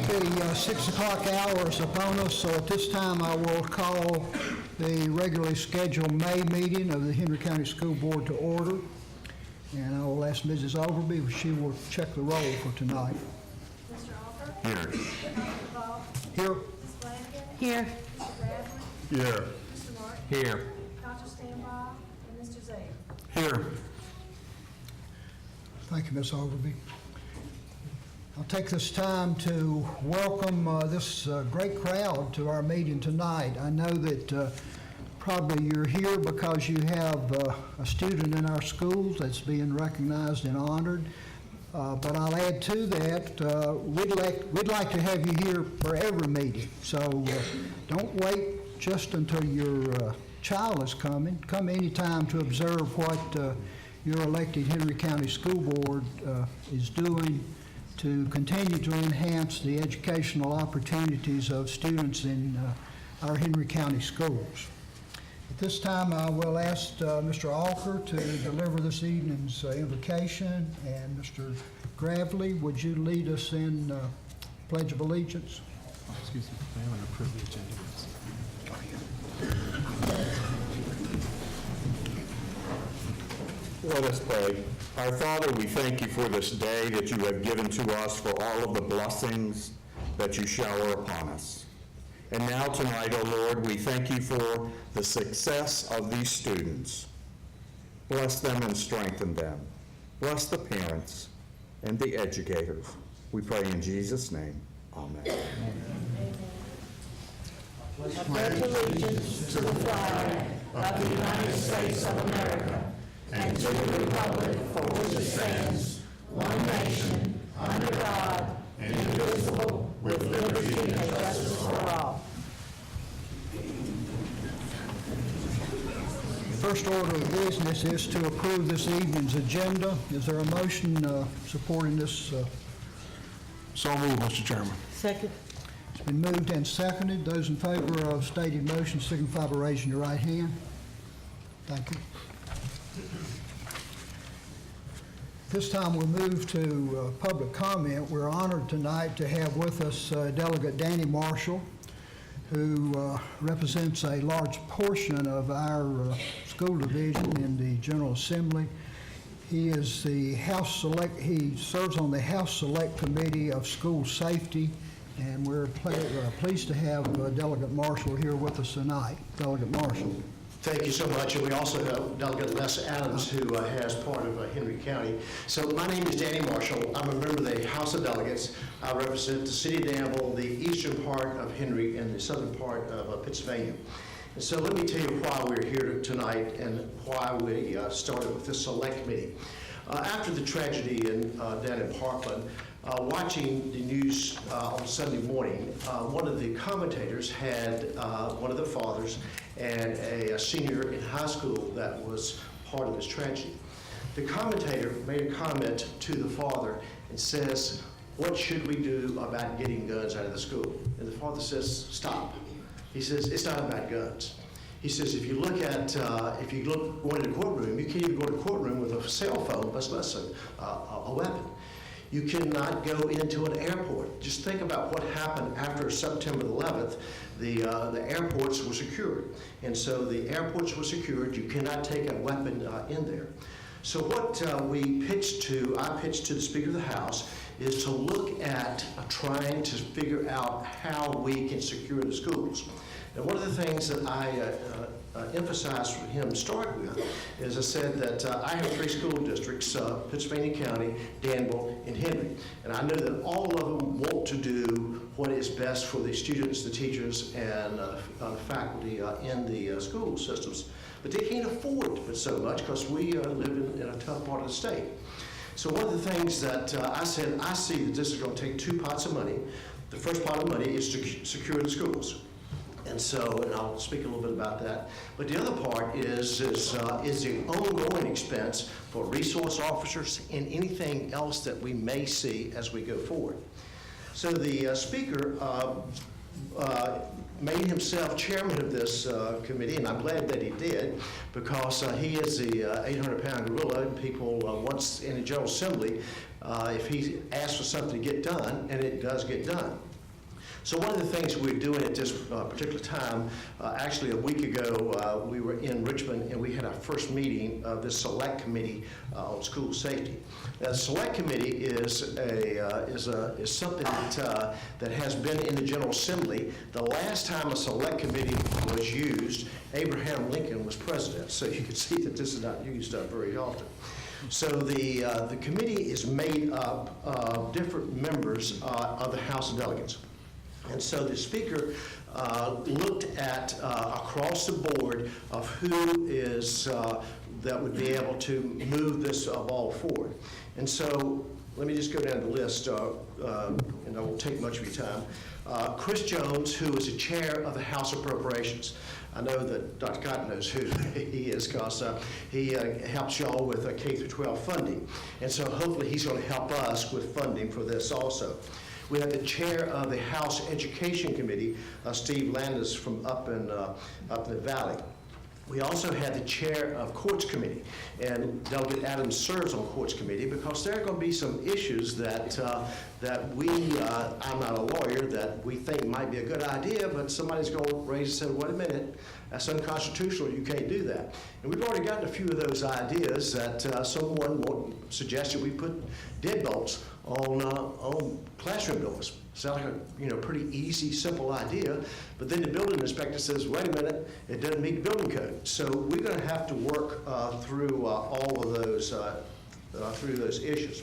The 6 o'clock hour is upon us, so at this time I will call the regularly scheduled May meeting of the Henry County School Board to order. And I will ask Mrs. Overby if she will check the roll for tonight. Mr. Alford? Here. Dr. Ball? Here. Ms. Blanket? Here. Mr. Bradley? Here. Mr. Martin? Here. Dr. Stanbaugh? And Mr. Zay? Here. Thank you, Ms. Overby. I'll take this time to welcome this great crowd to our meeting tonight. I know that probably you're here because you have a student in our schools that's being recognized and honored. But I'll add to that, we'd like to have you here for every meeting. So don't wait just until your child is coming. Come anytime to observe what your elected Henry County School Board is doing to continue to enhance the educational opportunities of students in our Henry County schools. At this time, I will ask Mr. Alker to deliver this evening's invocation, and Mr. Gravely, would you lead us in Pledge of Allegiance? Excuse me, I haven't approved the agenda yet. Let us pray. Our Father, we thank you for this day that you have given to us, for all of the blessings that you shower upon us. And now tonight, O Lord, we thank you for the success of these students. Bless them and strengthen them. Bless the parents and the educators. We pray in Jesus' name. Amen. I pledge allegiance to the flag of the United States of America and to the republic for which it stands, one nation, under God, indivisible, with liberty and justice for all. The first order of business is to approve this evening's agenda. Is there a motion supporting this? So moved, Mr. Chairman. Second. It's been moved and seconded. Those in favor of stated motion signify by raising your right hand. Thank you. This time we'll move to public comment. We're honored tonight to have with us Delegate Danny Marshall, who represents a large portion of our school division in the General Assembly. He is the he serves on the House Select Committee of School Safety, and we're pleased to have Delegate Marshall here with us tonight. Delegate Marshall. Thank you so much, and we also have Delegate Les Adams, who has part of Henry County. So my name is Danny Marshall. I'm a member of the House of Delegates. I represent the city of Danville, the eastern part of Henry, and the southern part of Pennsylvania. And so let me tell you why we're here tonight and why we started with this select committee. After the tragedy down in Parkland, watching the news on Sunday morning, one of the commentators had one of the fathers and a senior in high school that was part of this tragedy. The commentator made a comment to the father and says, "What should we do about getting guns out of the school?" And the father says, "Stop." He says, "It's not about guns." He says, if you look going to the courtroom, you can't even go to the courtroom with a cell phone, much less a weapon. You cannot go into an airport. Just think about what happened after September 11th. The airports were secured. And so the airports were secured. You cannot take a weapon in there. So what I pitched to the Speaker of the House is to look at trying to figure out how we can secure the schools. And one of the things that I emphasized for him to start with is I said that I have 3 school districts, Pennsylvania County, Danville, and Henry. And I know that all of them want to do what is best for the students, the teachers, and the faculty in the school systems. But they can't afford to put so much because we live in a tough part of the state. So one of the things that I said, I see that this is going to take 2 pots of money. The first pot of money is to secure the schools. And so, and I'll speak a little bit about that. But the other part is the ongoing expense for resource officers and anything else that we may see as we go forward. So the speaker made himself chairman of this committee, and I'm glad that he did, because he is the 800-pound gorilla, and people once in the General Assembly, if he asks for something to get done, and it does get done. So one of the things we're doing at this particular time, actually a week ago, we were in Richmond and we had our first meeting of this select committee on school safety. Now, the select committee is something that has been in the General Assembly. The last time a select committee was used, Abraham Lincoln was president, so you can see that this is not used very often. So the committee is made up of different members of the House of Delegates. And so the speaker looked at across the board of who is that would be able to move this ball forward. And so let me just go down the list, and I won't take much of your time. Chris Jones, who is the chair of the House Appropriations. I know that Dr. Cotton knows who he is because he helps y'all with K through 12 funding. And so hopefully he's going to help us with funding for this also. We have the chair of the House Education Committee, Steve Landis from up in the Valley. We also have the chair of Courts Committee, and Delegate Adams serves on Courts Committee because there are going to be some issues that I'm not a lawyer, that we think might be a good idea, but somebody's going to raise and say, wait a minute, that's unconstitutional, you can't do that. And we've already gotten a few of those ideas that someone suggested we put deadbolts on classroom doors. Sounds like a pretty easy, simple idea, but then the building inspector says, wait a minute, it doesn't meet the building code. So we're going to have to work through all of those issues.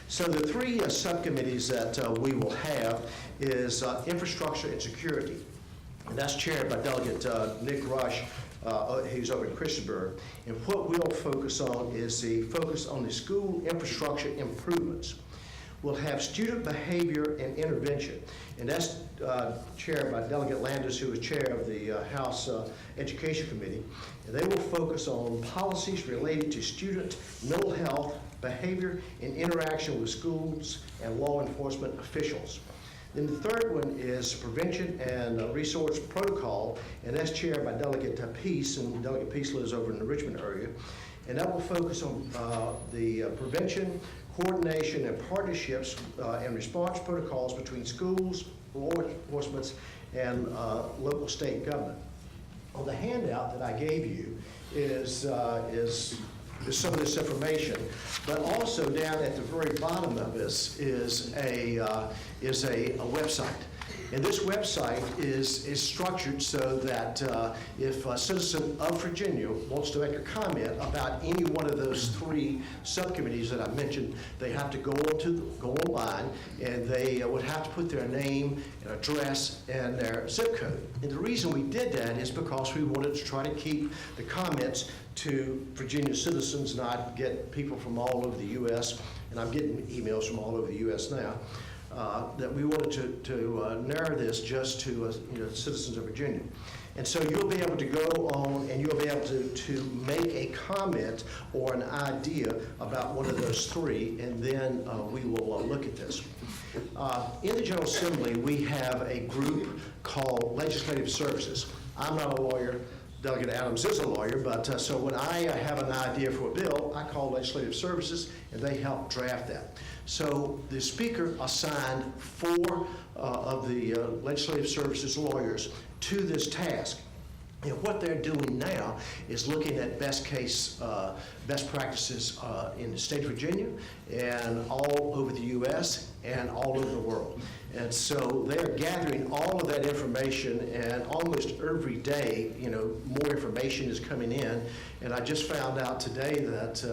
So the three subcommittees that we will have is infrastructure and security, and that's chaired by Delegate Nick Rush, who's over in Christiansburg. And what we'll focus on is the focus on the school infrastructure improvements. We'll have student behavior and intervention, and that's chaired by Delegate Landis, who is chair of the House Education Committee. And they will focus on policies related to student mental health, behavior, and interaction with schools and law enforcement officials. Then the third one is prevention and resource protocol, and that's chaired by Delegate Peace, and Delegate Peace lives over in the Richmond area. And that will focus on the prevention, coordination, and partnerships and response protocols between schools, law enforcement, and local state government. On the handout that I gave you is some of this information, but also down at the very bottom of this is a website. And this website is structured so that if a citizen of Virginia wants to make a comment about any one of those three subcommittees that I mentioned, they have to go online, and they would have to put their name and address and their zip code. And the reason we did that is because we wanted to try to keep the comments to Virginia citizens, not get people from all over the U.S., and I'm getting emails from all over the U.S. now. That we wanted to narrow this just to citizens of Virginia. And so you'll be able to go on and you'll be able to make a comment or an idea about one of those three, and then we will look at this. In the General Assembly, we have a group called Legislative Services. I'm not a lawyer. Delegate Adams is a lawyer, but so when I have an idea for a bill, I call Legislative Services, and they help draft that. So the Speaker assigned 4 of the Legislative Services lawyers to this task. And what they're doing now is looking at best practices in the state of Virginia and all over the U.S. and all over the world. And so they're gathering all of that information, and almost every day, more information is coming in. And I just found out today that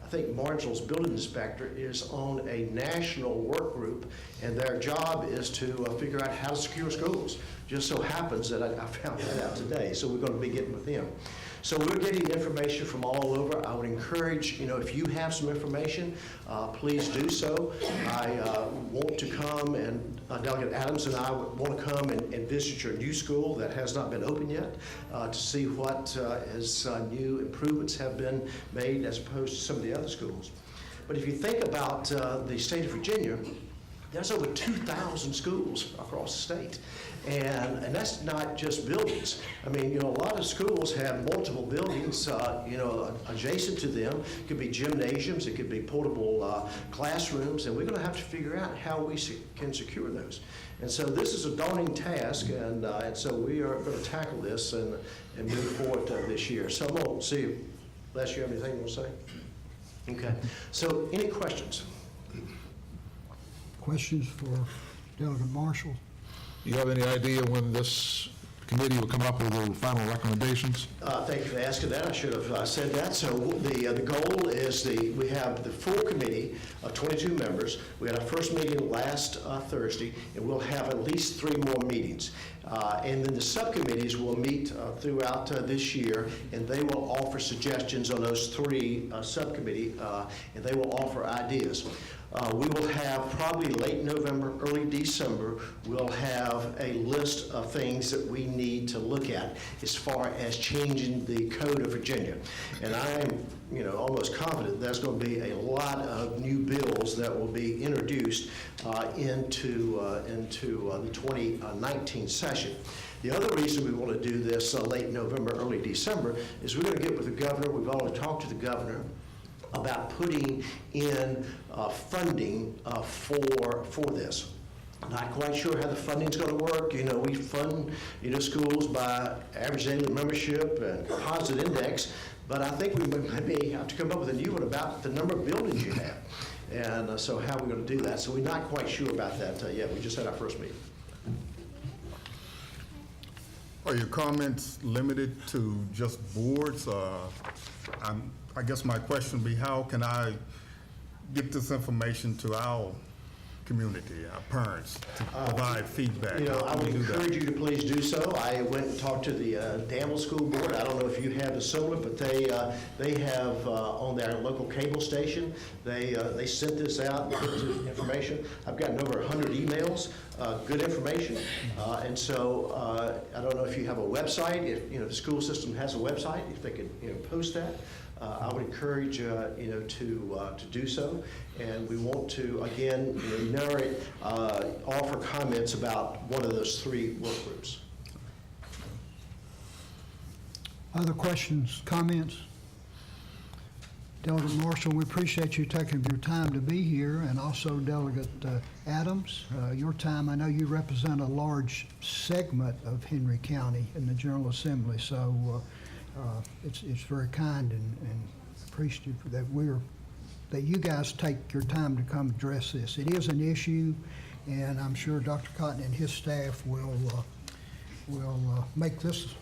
I think Marshall's building inspector is on a national work group, and their job is to figure out how to secure schools. Just so happens that I found that out today, so we're going to be getting with them. So we're getting information from all over. I would encourage, if you have some information, please do so. I want to come, and Delegate Adams and I want to come and visit your new school that has not been open yet to see what new improvements have been made as opposed to some of the other schools. But if you think about the state of Virginia, There's over 2,000 schools across the state. And that's not just buildings. I mean, you know, a lot of schools have multiple buildings, you know, adjacent to them. It could be gymnasiums, it could be portable classrooms, and we're going to have to figure out how we can secure those. And so this is a daunting task, and so we are going to tackle this and move forward this year. So I'm going to see you. Les, you have anything you want to say? Okay. So any questions? Questions for Delegate Marshall? You have any idea when this committee will come up with the final recommendations? Thank you for asking that. I should have said that. So the goal is we have the full committee of 22 members. We had our first meeting last Thursday, and we'll have at least 3 more meetings. And then the subcommittees will meet throughout this year, and they will offer suggestions on those 3 subcommittee, and they will offer ideas. We will have probably late November, early December, we'll have a list of things that we need to look at as far as changing the Code of Virginia. And I'm, you know, almost confident there's going to be a lot of new bills that will be introduced into the 2019 session. The other reason we want to do this late November, early December is we're going to get with the governor. We've already talked to the governor about putting in funding for this. Not quite sure how the funding's going to work. You know, we fund, you know, schools by average daily membership and composite index, but I think we maybe have to come up with a new one about the number of buildings you have. And so how we're going to do that. So we're not quite sure about that yet. We just had our first meeting. Are your comments limited to just boards? I guess my question would be, how can I get this information to our community, our parents, to provide feedback? You know, I How would can we do that? encourage you to please do so. I went and talked to the Danville School Board. I don't know if you have a similar, but they have on their local cable station, they sent this out and put the information. I've gotten over 100 emails, good information. And so I don't know if you have a website, if, you know, the school system has a website, if they could, you know, post that. I would encourage, you know, to do so. And we want to, again, you know, narrate, offer comments about one of those 3 work groups. Other questions, comments? Delegate Marshall, we appreciate you taking your time to be here, and also Delegate Adams, your time. I know you represent a large segment of Henry County in the General Assembly, so it's very kind and appreciative that you guys take your time to come address this. It is an issue, and I'm sure Dr. Cotton and his staff will make this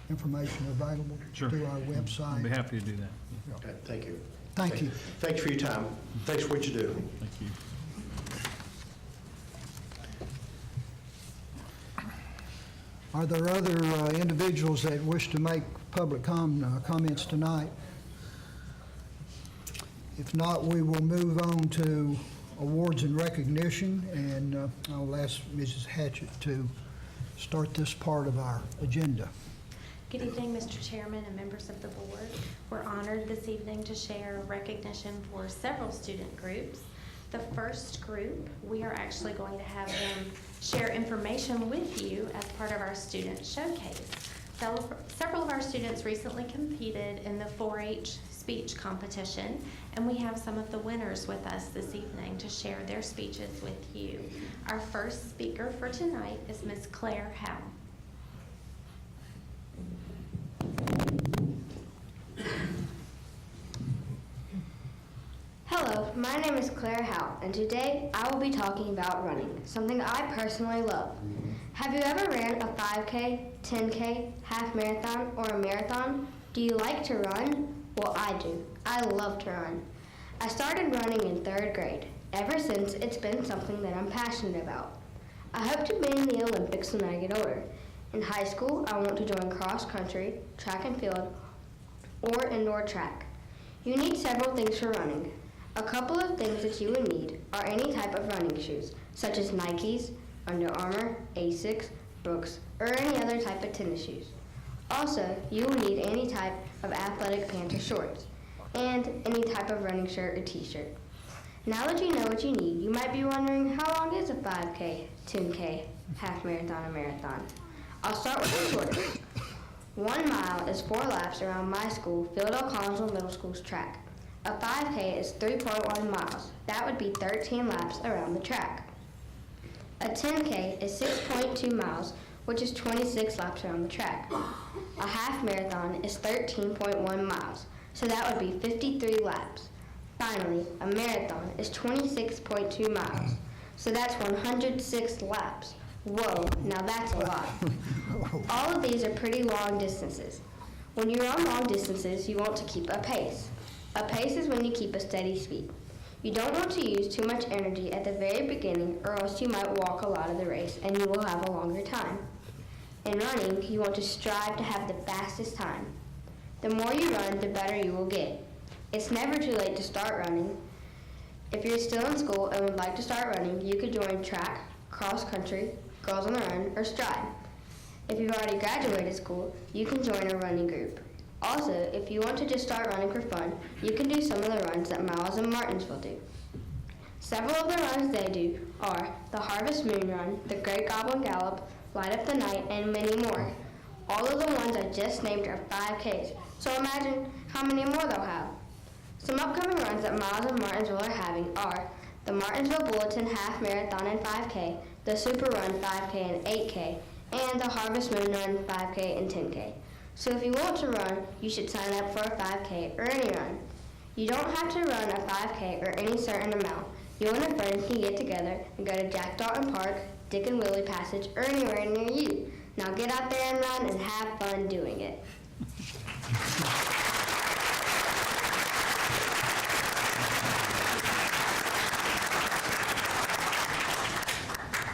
information available through our website. I'd be happy to do that. Okay, thank you. Thank you. Thank you for your time. Thanks for what you do. Thank you. Are there other individuals that wish to make public comments tonight? If not, we will move on to awards and recognition, and I'll ask Mrs. Hatchett to start this part of our agenda. Good evening, Mr. Chairman and members of the board. We're honored this evening to share recognition for several student groups. The first group, we are actually going to have them share information with you as part of our student showcase. Several of our students recently competed in the 4-H speech competition, and we have some of the winners with us this evening to share their speeches with you. Our first speaker for tonight is Ms. Claire Howe. Hello, my name is Claire Howe, and today I will be talking about running, something I personally love. Have you ever ran a 5K, 10K, half marathon, or a marathon? Do you like to run? Well, I do. I love to run. I started running in 3rd grade. Ever since, it's been something that I'm passionate about. I hope to be in the Olympics when I get older. In high school, I want to join cross country, track and field, or indoor track. You need several things for running. A couple of things that you would need are any type of running shoes, such as Nikes, Under Armour, Asics, Brooks, or any other type of tennis shoes. Also, you will need any type of athletic pants or shorts, and any type of running shirt or t-shirt. Now that you know what you need, you might be wondering, how long is a 5K, 10K, half marathon, and marathon? I'll start with the shortest. 1 mile is 4 laps around my school, Philadelphia Collinsville Middle School's track. A 5K is 3.1 miles. That would be 13 laps around the track. A 10K is 6.2 miles, which is 26 laps around the track. A half marathon is 13.1 miles, so that would be 53 laps. Finally, a marathon is 26.2 miles, so that's 106 laps. Whoa, now that's a lot. All of these are pretty long distances. When you run long distances, you want to keep a pace. A pace is when you keep a steady speed. You don't want to use too much energy at the very beginning, or else you might walk a lot of the race and you will have a longer time. In running, you want to strive to have the fastest time. The more you run, the better you will get. It's never too late to start running. If you're still in school and would like to start running, you could join track, cross country, Girls on the Run, or Stride. If you've already graduated school, you can join a running group. Also, if you want to just start running for fun, you can do some of the runs that Miles and Martinsville do. Several of the runs they do are the Harvest Moon Run, the Great Goblin Gallop, Light Up the Night, and many more. All of the ones I just named are 5Ks, so imagine how many more they'll have. Some upcoming runs that Miles and Martinsville are having are the Martinsville Bulletin Half Marathon and 5K, the Super Run 5K and 8K, and the Harvest Moon Run 5K and 10K. So if you want to run, you should sign up for a 5K or any run. You don't have to run a 5K or any certain amount. You and a friend can get together and go to Jack Dalton Park, Dick and Willie Passage, or anywhere near you. Now get out there and run and have fun doing it.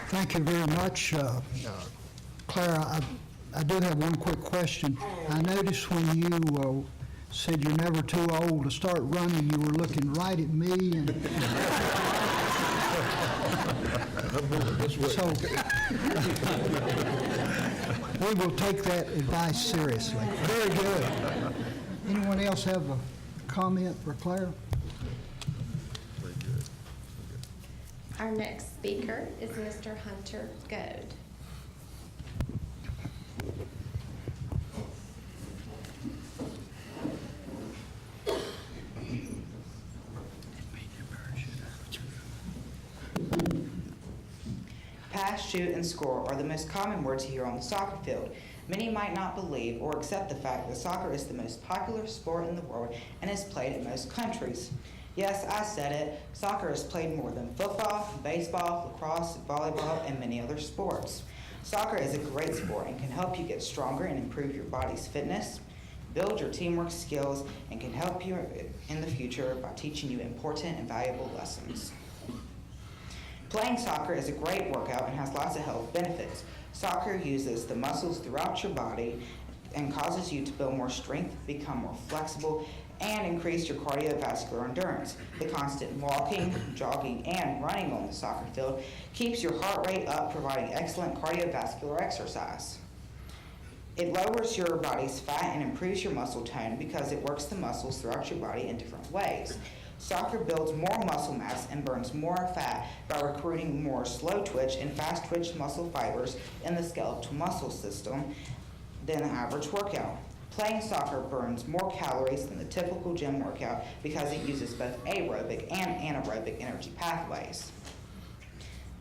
Thank you very much. Clara, I do have one quick question. I noticed when you said you're never too old to start running, you were looking right at me. And so we will take that advice seriously. Very good. Anyone else have a comment for Clara? Our next speaker is Mr. Hunter Goad. Pass, shoot, and score are the most common words you hear on the soccer field. Many might not believe or accept the fact that soccer is the most popular sport in the world and is played in most countries. Yes, I said it. Soccer is played more than football, baseball, lacrosse, volleyball, and many other sports. Soccer is a great sport and can help you get stronger and improve your body's fitness, build your teamwork skills, and can help you in the future by teaching you important and valuable lessons. Playing soccer is a great workout and has lots of health benefits. Soccer uses the muscles throughout your body and causes you to build more strength, become more flexible, and increase your cardiovascular endurance. The constant walking, jogging, and running on the soccer field keeps your heart rate up, providing excellent cardiovascular exercise. It lowers your body's fat and improves your muscle tone because it works the muscles throughout your body in different ways. Soccer builds more muscle mass and burns more fat by recruiting more slow twitch and fast twitch muscle fibers in the skeletal muscle system than the average workout. Playing soccer burns more calories than the typical gym workout because it uses both aerobic and anaerobic energy pathways.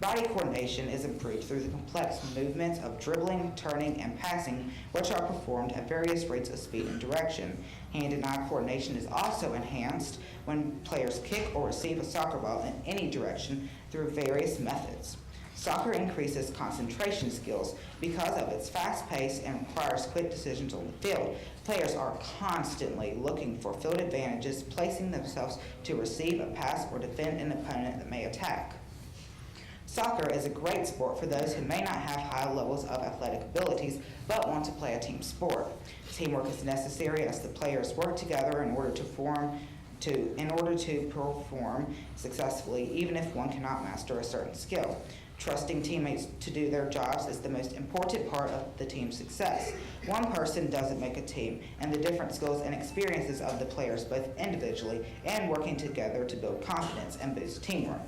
Body coordination is improved through the complex movements of dribbling, turning, and passing, which are performed at various rates of speed and direction. Hand and eye coordination is also enhanced when players kick or receive a soccer ball in any direction through various methods. Soccer increases concentration skills because of its fast pace and requires quick decisions on the field. Players are constantly looking for field advantages, placing themselves to receive a pass or defend an opponent that may attack. Soccer is a great sport for those who may not have high levels of athletic abilities but want to play a team sport. Teamwork is necessary as the players work together in order to perform successfully, even if one cannot master a certain skill. Trusting teammates to do their jobs is the most important part of the team's success. One person doesn't make a team, and the different skills and experiences of the players, both individually and working together to build confidence and boost teamwork.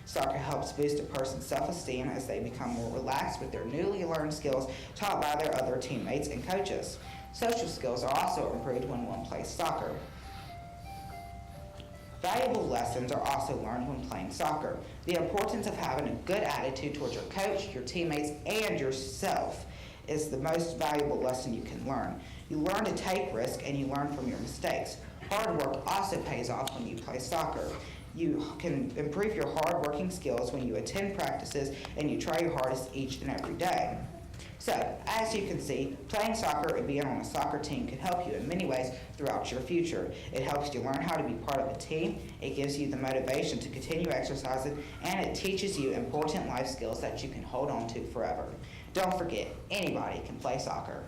Soccer helps boost a person's self-esteem as they become more relaxed with their newly learned skills taught by their other teammates and coaches. Social skills are also improved when one plays soccer. Valuable lessons are also learned when playing soccer. The importance of having a good attitude towards your coach, your teammates, and yourself is the most valuable lesson you can learn. You learn to take risks and you learn from your mistakes. Hard work also pays off when you play soccer. You can improve your hard-working skills when you attend practices and you try your hardest each and every day. So, as you can see, playing soccer and being on a soccer team can help you in many ways throughout your future. It helps you learn how to be part of a team, it gives you the motivation to continue exercising, and it teaches you important life skills that you can hold on to forever. Don't forget, anybody can play soccer.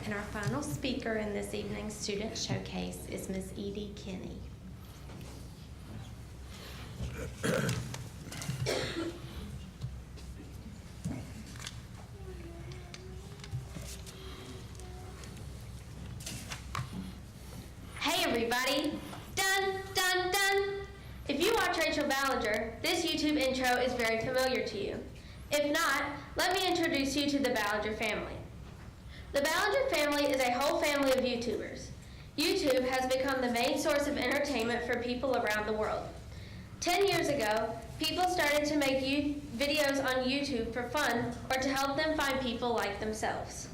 And our final speaker in this evening's student showcase is Ms. Edie Kinney. Hey everybody! Dun, dun, dun! If you watch Rachel Ballinger, this YouTube intro is very familiar to you. If not, let me introduce you to the Ballinger family. The Ballinger family is a whole family of YouTubers. YouTube has become the main source of entertainment for people around the world. 10 years ago, people started to make videos on YouTube for fun or to help them find people like themselves.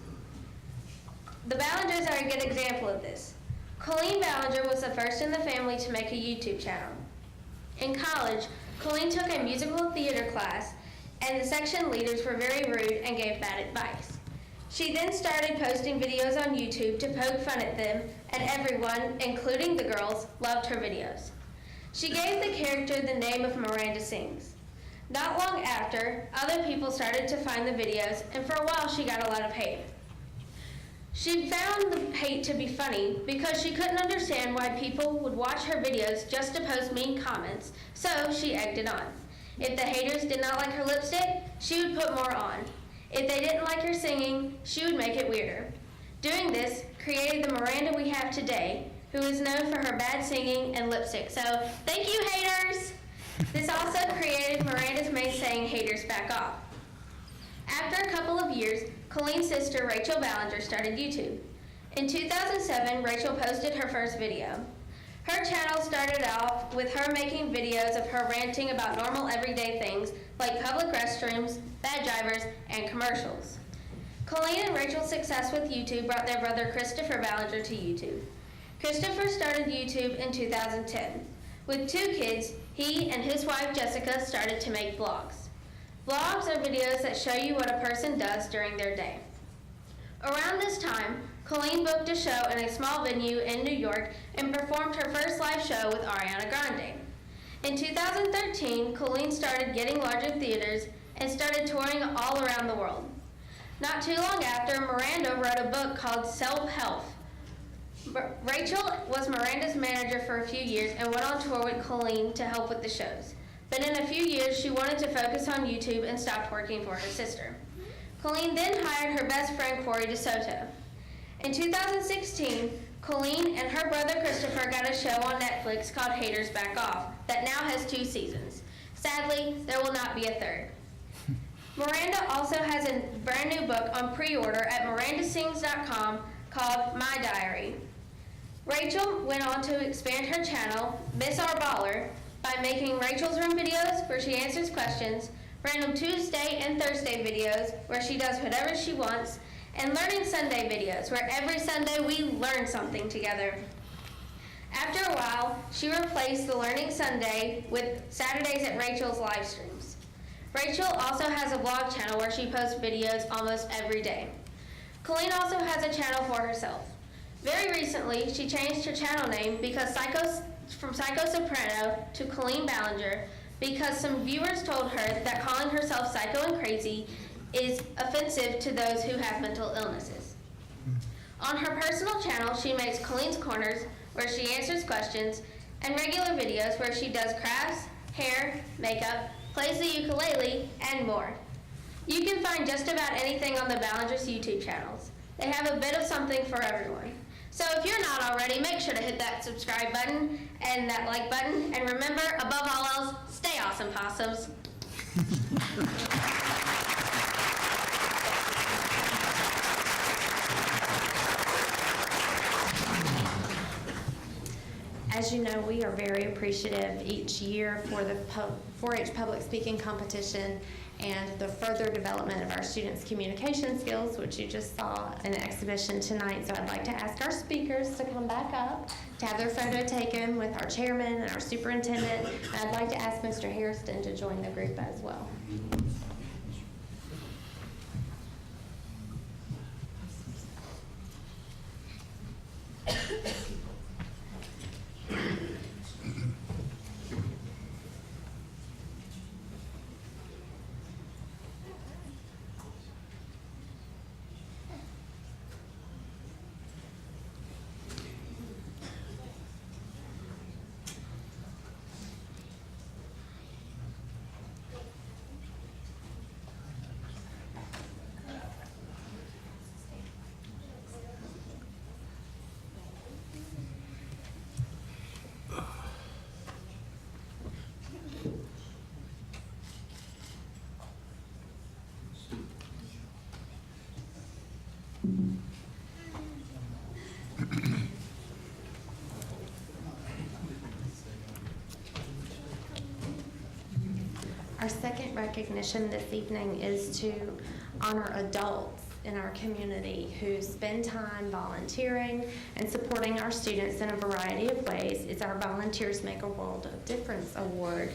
The Ballingers are a good example of this. Colleen Ballinger was the first in the family to make a YouTube channel. In college, Colleen took a musical theater class, and the section leaders were very rude and gave bad advice. She then started posting videos on YouTube to poke fun at them, and everyone, including the girls, loved her videos. She gave the character the name of Miranda Sings. Not long after, other people started to find the videos, and for a while she got a lot of hate. She found the hate to be funny because she couldn't understand why people would watch her videos just to post mean comments, so she egged it on. If the haters did not like her lipstick, she would put more on. If they didn't like her singing, she would make it weirder. Doing this created the Miranda we have today, who is known for her bad singing and lipstick. So, thank you, haters! This also created Miranda's main saying, haters back off. After a couple of years, Colleen's sister, Rachel Ballinger, started YouTube. In 2007, Rachel posted her first video. Her channel started off with her making videos of her ranting about normal everyday things like public restrooms, bad drivers, and commercials. Colleen and Rachel's success with YouTube brought their brother Christopher Ballinger to YouTube. Christopher started YouTube in 2010. With 2 kids, he and his wife Jessica started to make vlogs. Vlogs are videos that show you what a person does during their day. Around this time, Colleen booked a show in a small venue in New York and performed her first live show with Ariana Grande. In 2013, Colleen started getting larger theaters and started touring all around the world. Not too long after, Miranda wrote a book called Self-Help. Rachel was Miranda's manager for a few years and went on tour with Colleen to help with the shows. But in a few years, she wanted to focus on YouTube and stopped working for her sister. Colleen then hired her best friend, Corey DeSoto. In 2016, Colleen and her brother Christopher got a show on Netflix called Haters Back Off that now has 2 seasons. Sadly, there will not be a third. Miranda also has a brand new book on pre-order at mirandasings.com called My Diary. Rachel went on to expand her channel, Miss Our Baller, by making Rachel's Room videos where she answers questions, random Tuesday and Thursday videos where she does whatever she wants, and Learning Sunday videos where every Sunday we learn something together. After a while, she replaced the Learning Sunday with Saturdays at Rachel's live streams. Rachel also has a vlog channel where she posts videos almost every day. Colleen also has a channel for herself. Very recently, she changed her channel name from Psycho Soprano to Colleen Ballinger because some viewers told her that calling herself psycho and crazy is offensive to those who have mental illnesses. On her personal channel, she makes Colleen's Corners, where she answers questions, and regular videos where she does crafts, hair, makeup, plays the ukulele, and more. You can find just about anything on the Ballingers YouTube channels. They have a bit of something for everyone. So if you're not already, make sure to hit that subscribe button and that like button. And remember, above all else, stay awesome, possums. As you know, we are very appreciative each year for the 4-H public speaking competition and the further development of our students' communication skills, which you just saw in an exhibition tonight. So I'd like to ask our speakers to come back up to have their photo taken with our chairman and our superintendent. And I'd like to ask Mr. Hairston to join the group as well. Our second recognition this evening is to honor adults in our community who spend time volunteering and supporting our students in a variety of ways. It's our Volunteers Make a World of Difference Award.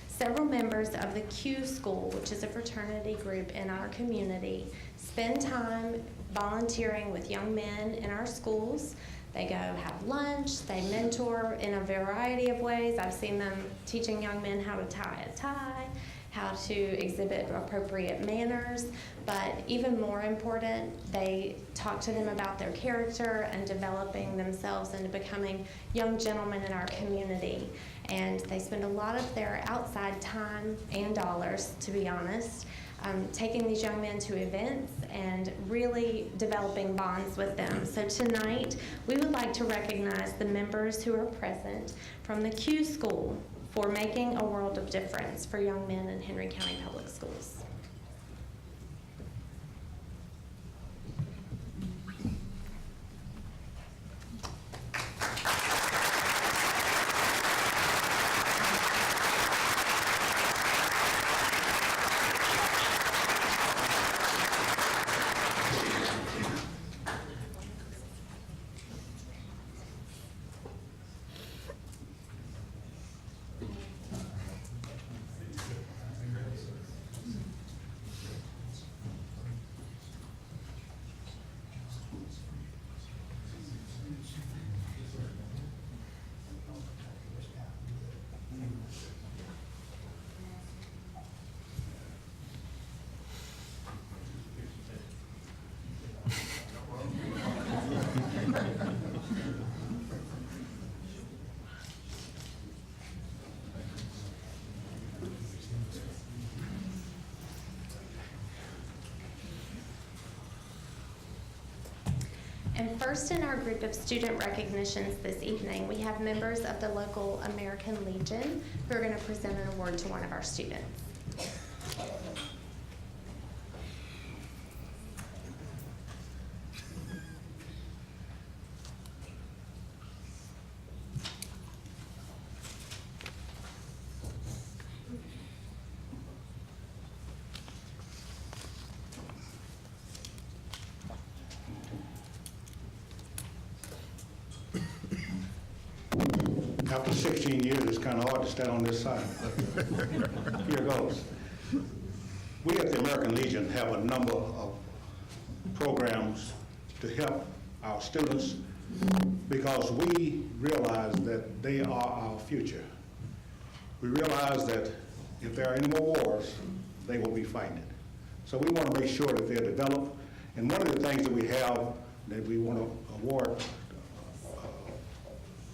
Several members of the Q School, which is a fraternity group in our community, spend time volunteering with young men in our schools. They go have lunch, they mentor in a variety of ways. I've seen them teaching young men how to tie a tie, how to exhibit appropriate manners, but even more important, they talk to them about their character and developing themselves into becoming young gentlemen in our community. And they spend a lot of their outside time and dollars, to be honest, taking these young men to events and really developing bonds with them. So tonight, we would like to recognize the members who are present from the Q School for making a world of difference for young men in Henry County Public Schools. And first in our group of student recognitions this evening, we have members of the local American Legion who are going to present an award to one of our students. After 16 years, it's kind of hard to stand on this side. Here goes. We at the American Legion have a number of programs to help our students because we realize that they are our future. We realize that if there are any more wars, they will be fighting it. So we want to make sure that they're developed. And one of the things that we have that we want to award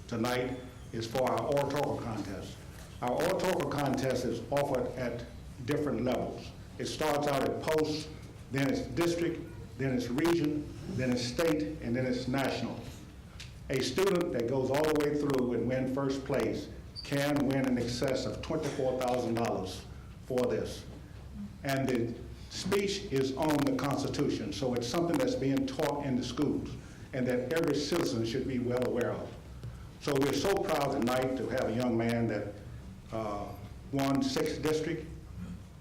tonight is for our oratorical contest. Our oratorical contest is offered at different levels. It starts out at post, then it's district, then it's region, then it's state, and then it's national. A student that goes all the way through and win first place can win in excess of $24,000 for this. And the speech is on the Constitution, so it's something that's being taught in the schools and that every citizen should be well aware of. So we're so proud tonight to have a young man that won 6th district,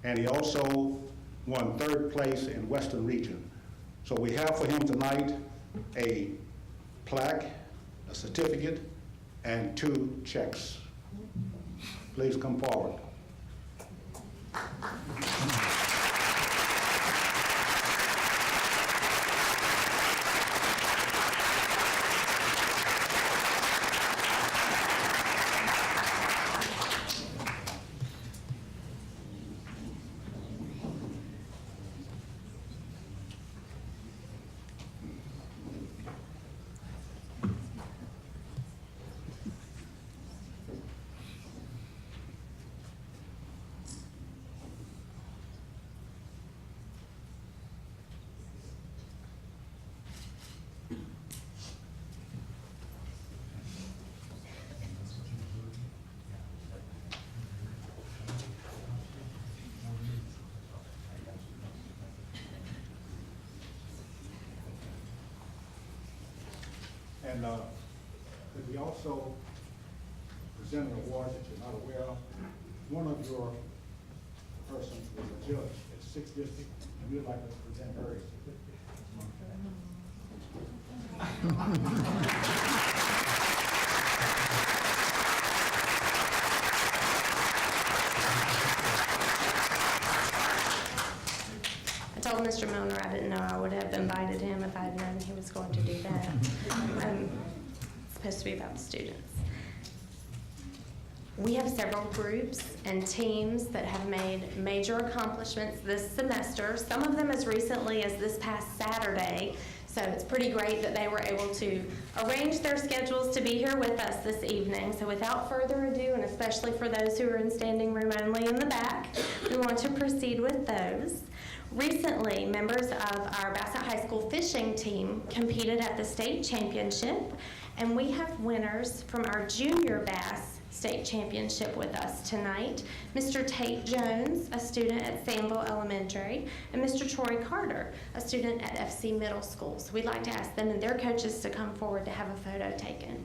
and he also won 3rd place in Western Region. So we have for him tonight a plaque, a certificate, and 2 checks. Please come forward. And we also present an award that you're not aware of. One of your persons was a judge at 6th District, and we'd like to present her a I told Mr. Milner I didn't know I would have invited him if I had known he was going to do that. It's supposed to be about the students. We have several groups and teams that have made major accomplishments this semester, some of them as recently as this past Saturday. So it's pretty great that they were able to arrange their schedules to be here with us this evening. So without further ado, and especially for those who are in standing room only in the back, we want to proceed with those. Recently, members of our Bassett High School fishing team competed at the state championship, and we have winners from our junior bass state championship with us tonight. Mr. Tate Jones, a student at Samville Elementary, and Mr. Troy Carter, a student at FC Middle School. So we'd like to ask them and their coaches to come forward to have a photo taken.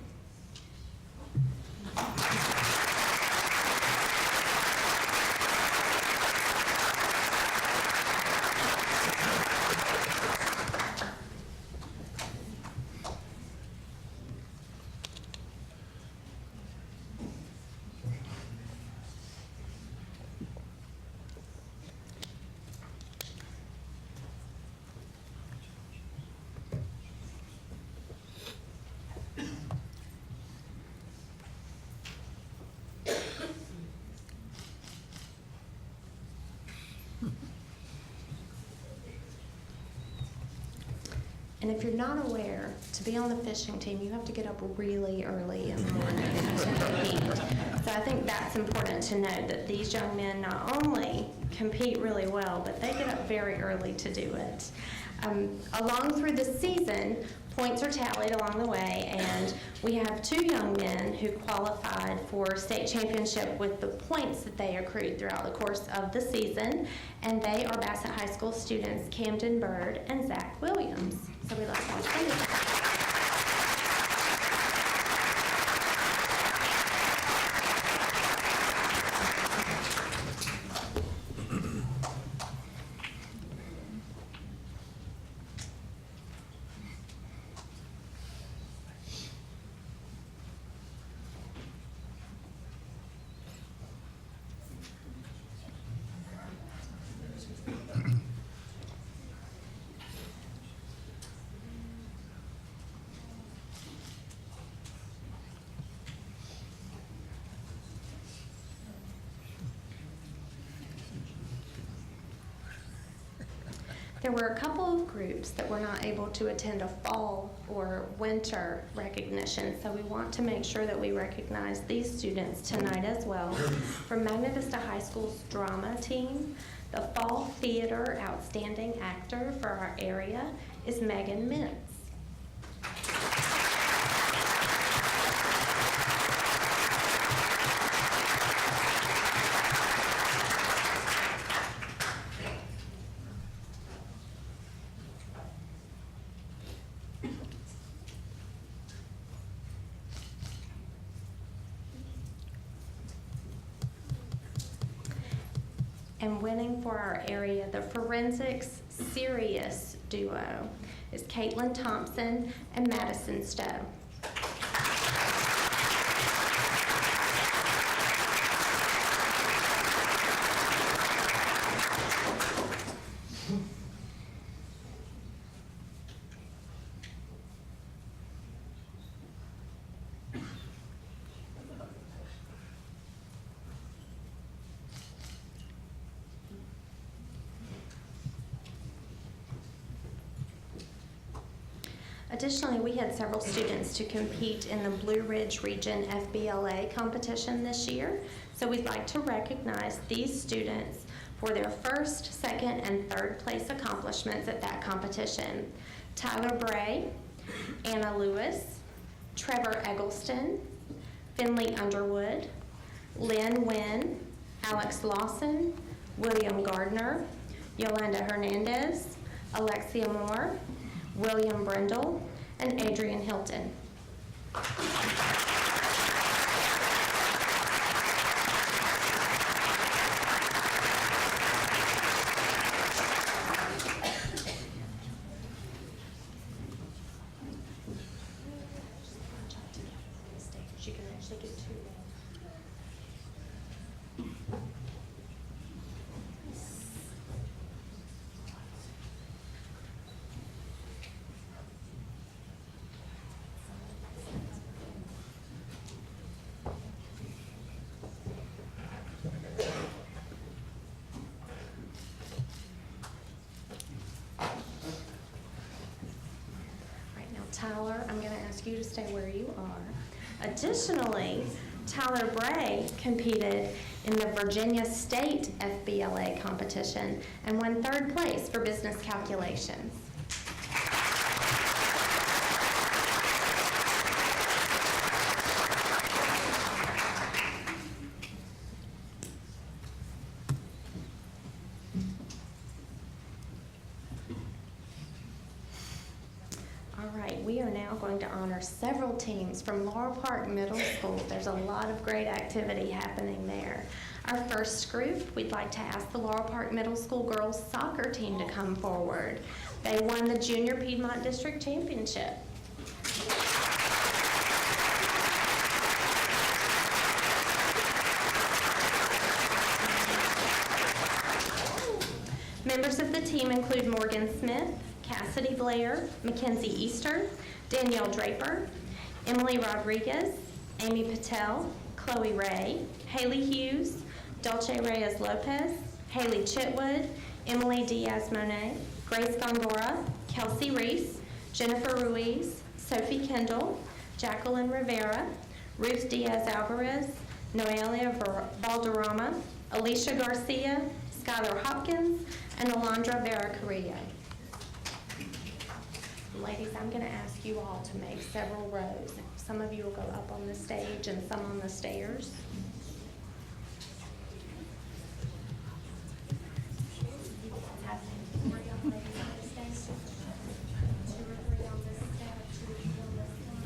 And if you're not aware, to be on the fishing team, you have to get up really early in the morning to compete. So I think that's important to note, that these young men not only compete really well, but they get up very early to do it. Along through the season, points are tallied along the way, and we have 2 young men who qualified for state championship with the points that they accrued throughout the course of the season, and they are Bassett High School students Camden Bird and Zach Williams. So we'd like to welcome them. There were a couple of groups that were not able to attend a fall or winter recognition, so we want to make sure that we recognize these students tonight as well. From Magna Vista High School's drama team, the Fall Theater Outstanding Actor for our area is Megan Mintz. And winning for our area, the Forensics Serious duo is Caitlin Thompson and Madison Stowe. Additionally, we had several students to compete in the Blue Ridge Region FBLA competition this year. So we'd like to recognize these students for their first, second, and third place accomplishments at that competition. Tyler Bray, Anna Lewis, Trevor Eggleston, Finley Underwood, Lynn Wynn, Alex Lawson, William Gardner, Yolanda Hernandez, Alexia Moore, William Brindle, and Adrian Hilton. You can actually get two. Tyler, I'm going to ask you to stay where you are. Additionally, Tyler Bray competed in the Virginia State FBLA competition and won third place for business calculations. We are now going to honor several teams from Laurel Park Middle School. There's a lot of great activity happening there. Our first group, we'd like to ask the Laurel Park Middle School girls soccer team to come forward. They won the Junior Piedmont District Championship. Members of the team include Morgan Smith, Cassidy Blair, Mackenzie Easter, Danielle Draper, Emily Rodriguez, Amy Patel, Chloe Ray, Haley Hughes, Dulce Reyes Lopez, Haley Chitwood, Emily Diaz-Monet, Grace Gongora, Kelsey Reese, Jennifer Ruiz, Sophie Kendall, Jacqueline Rivera, Ruth Diaz-Alvarez, Noelia Valderrama, Alicia Garcia, Skylar Hopkins, and Alondra Vera Carrillo. Ladies, I'm going to ask you all to make several rows. Some of you will go up on the stage and some on the stairs. Have 3 young ladies on the stage, 2 or 3 on this stage, 2 or 3 on this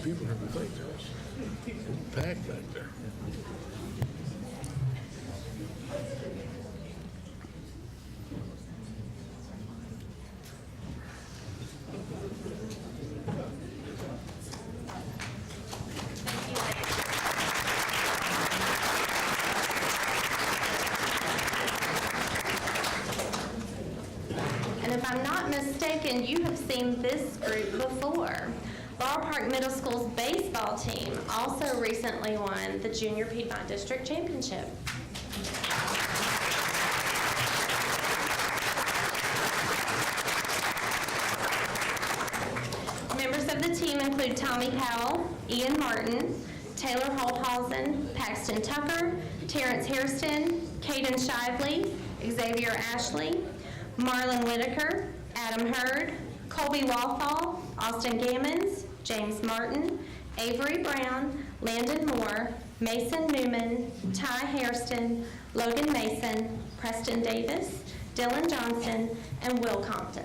People never think there's packed back there. mistaken, you have seen this group before. Laurel Park Middle School's baseball team also recently won the Junior Piedmont District Championship. Members of the team include Tommy Powell, Ian Martin, Taylor Holthausen, Paxton Tucker, Terrence Hairston, Caden Shively, Xavier Ashley, Marlon Whitaker, Adam Hurd, Colby Walthall, Austin Gammons, James Martin, Avery Brown, Landon Moore, Mason Newman, Ty Hairston, Logan Mason, Preston Davis, Dylan Johnson, and Will Compton.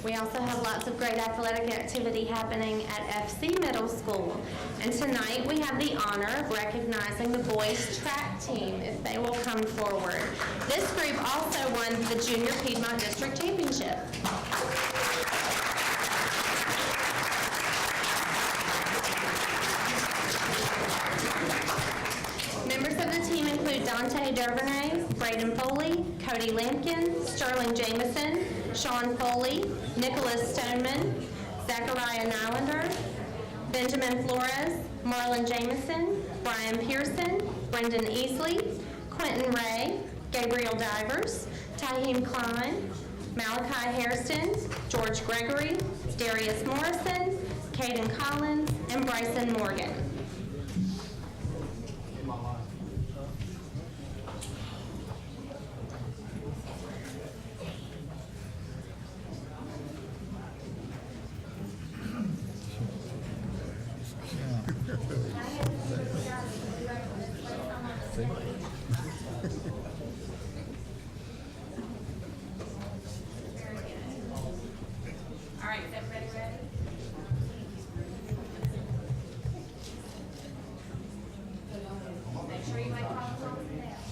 We also have lots of great athletic activity happening at FC Middle School. And tonight we have the honor of recognizing the boys track team, if they will come forward. This group also won the Junior Piedmont District Championship. Members of the team include Dante Duvernay, Braden Foley, Cody Lampkin, Sterling Jameson, Sean Foley, Nicholas Stoneman, Zachariah Nylander, Benjamin Flores, Marlon Jameson, Brian Pearson, Brendan Easley, Quentin Ray, Gabriel Divers, Taheem Klein, Malachi Hairston, George Gregory, Darius Morrison, Caden Collins, and Bryson Morgan. All right, is everybody ready? Make sure you make copies on the desk.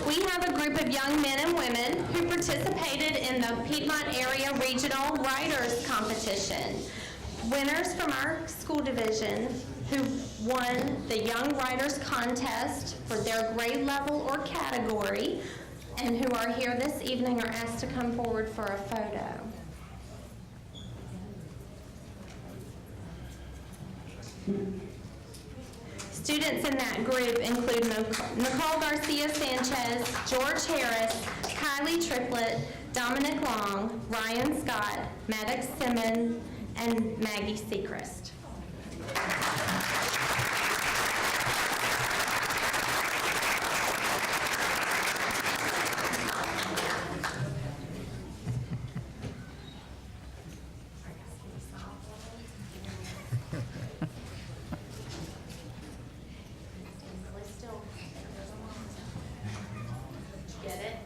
We have a group of young men and women who participated in the Piedmont Area Regional Writers Competition. Winners from our school division who won the Young Writers Contest for their grade level or category and who are here this evening are asked to come forward for a photo. Students in that group include Nicole Garcia Sanchez, George Harris, Kylie Triplett, Dominic Long, Ryan Scott, Maddox Simmons, and Maggie Sechrist. Get it?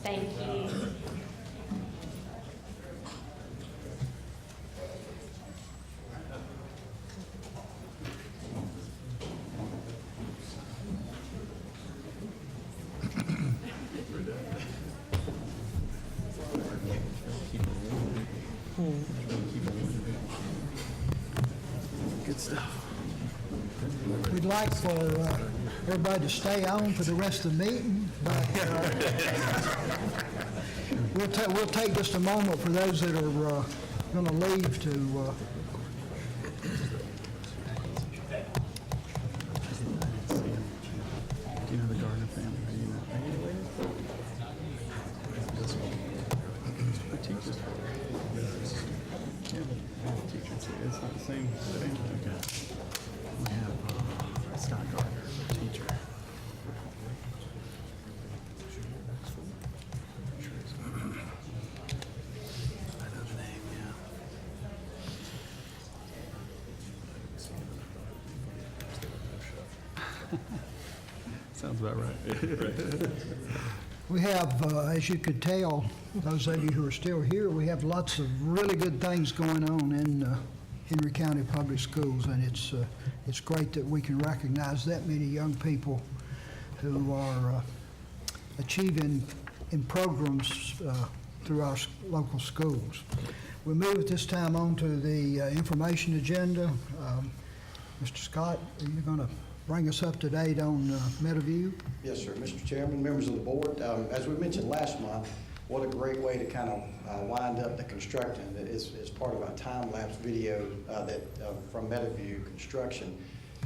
Thank you. Good stuff. We'd like for everybody to stay on for the rest of the meeting, but we'll take just a moment for those that are going to leave to Do you know the Gardner family? Are you related? This one. Our teachers. Yeah, but I have a teacher too. It's not the same thing. Okay. We have Scott Gardner, a teacher. I know the name, yeah. Sounds about right. We have, as you could tell, those of you who are still here, we have lots of really good things going on in Henry County Public Schools, and it's great that we can recognize that many young people who are achieving in programs through our local schools. We move at this time on to the information agenda. Mr. Scott, are you going to bring us up to date on Meadowview? Yes, sir. Mr. Chairman, members of the board, as we mentioned last month, what a great way to kind of wind up the construction. That is part of our time-lapse video from Meadowview Construction.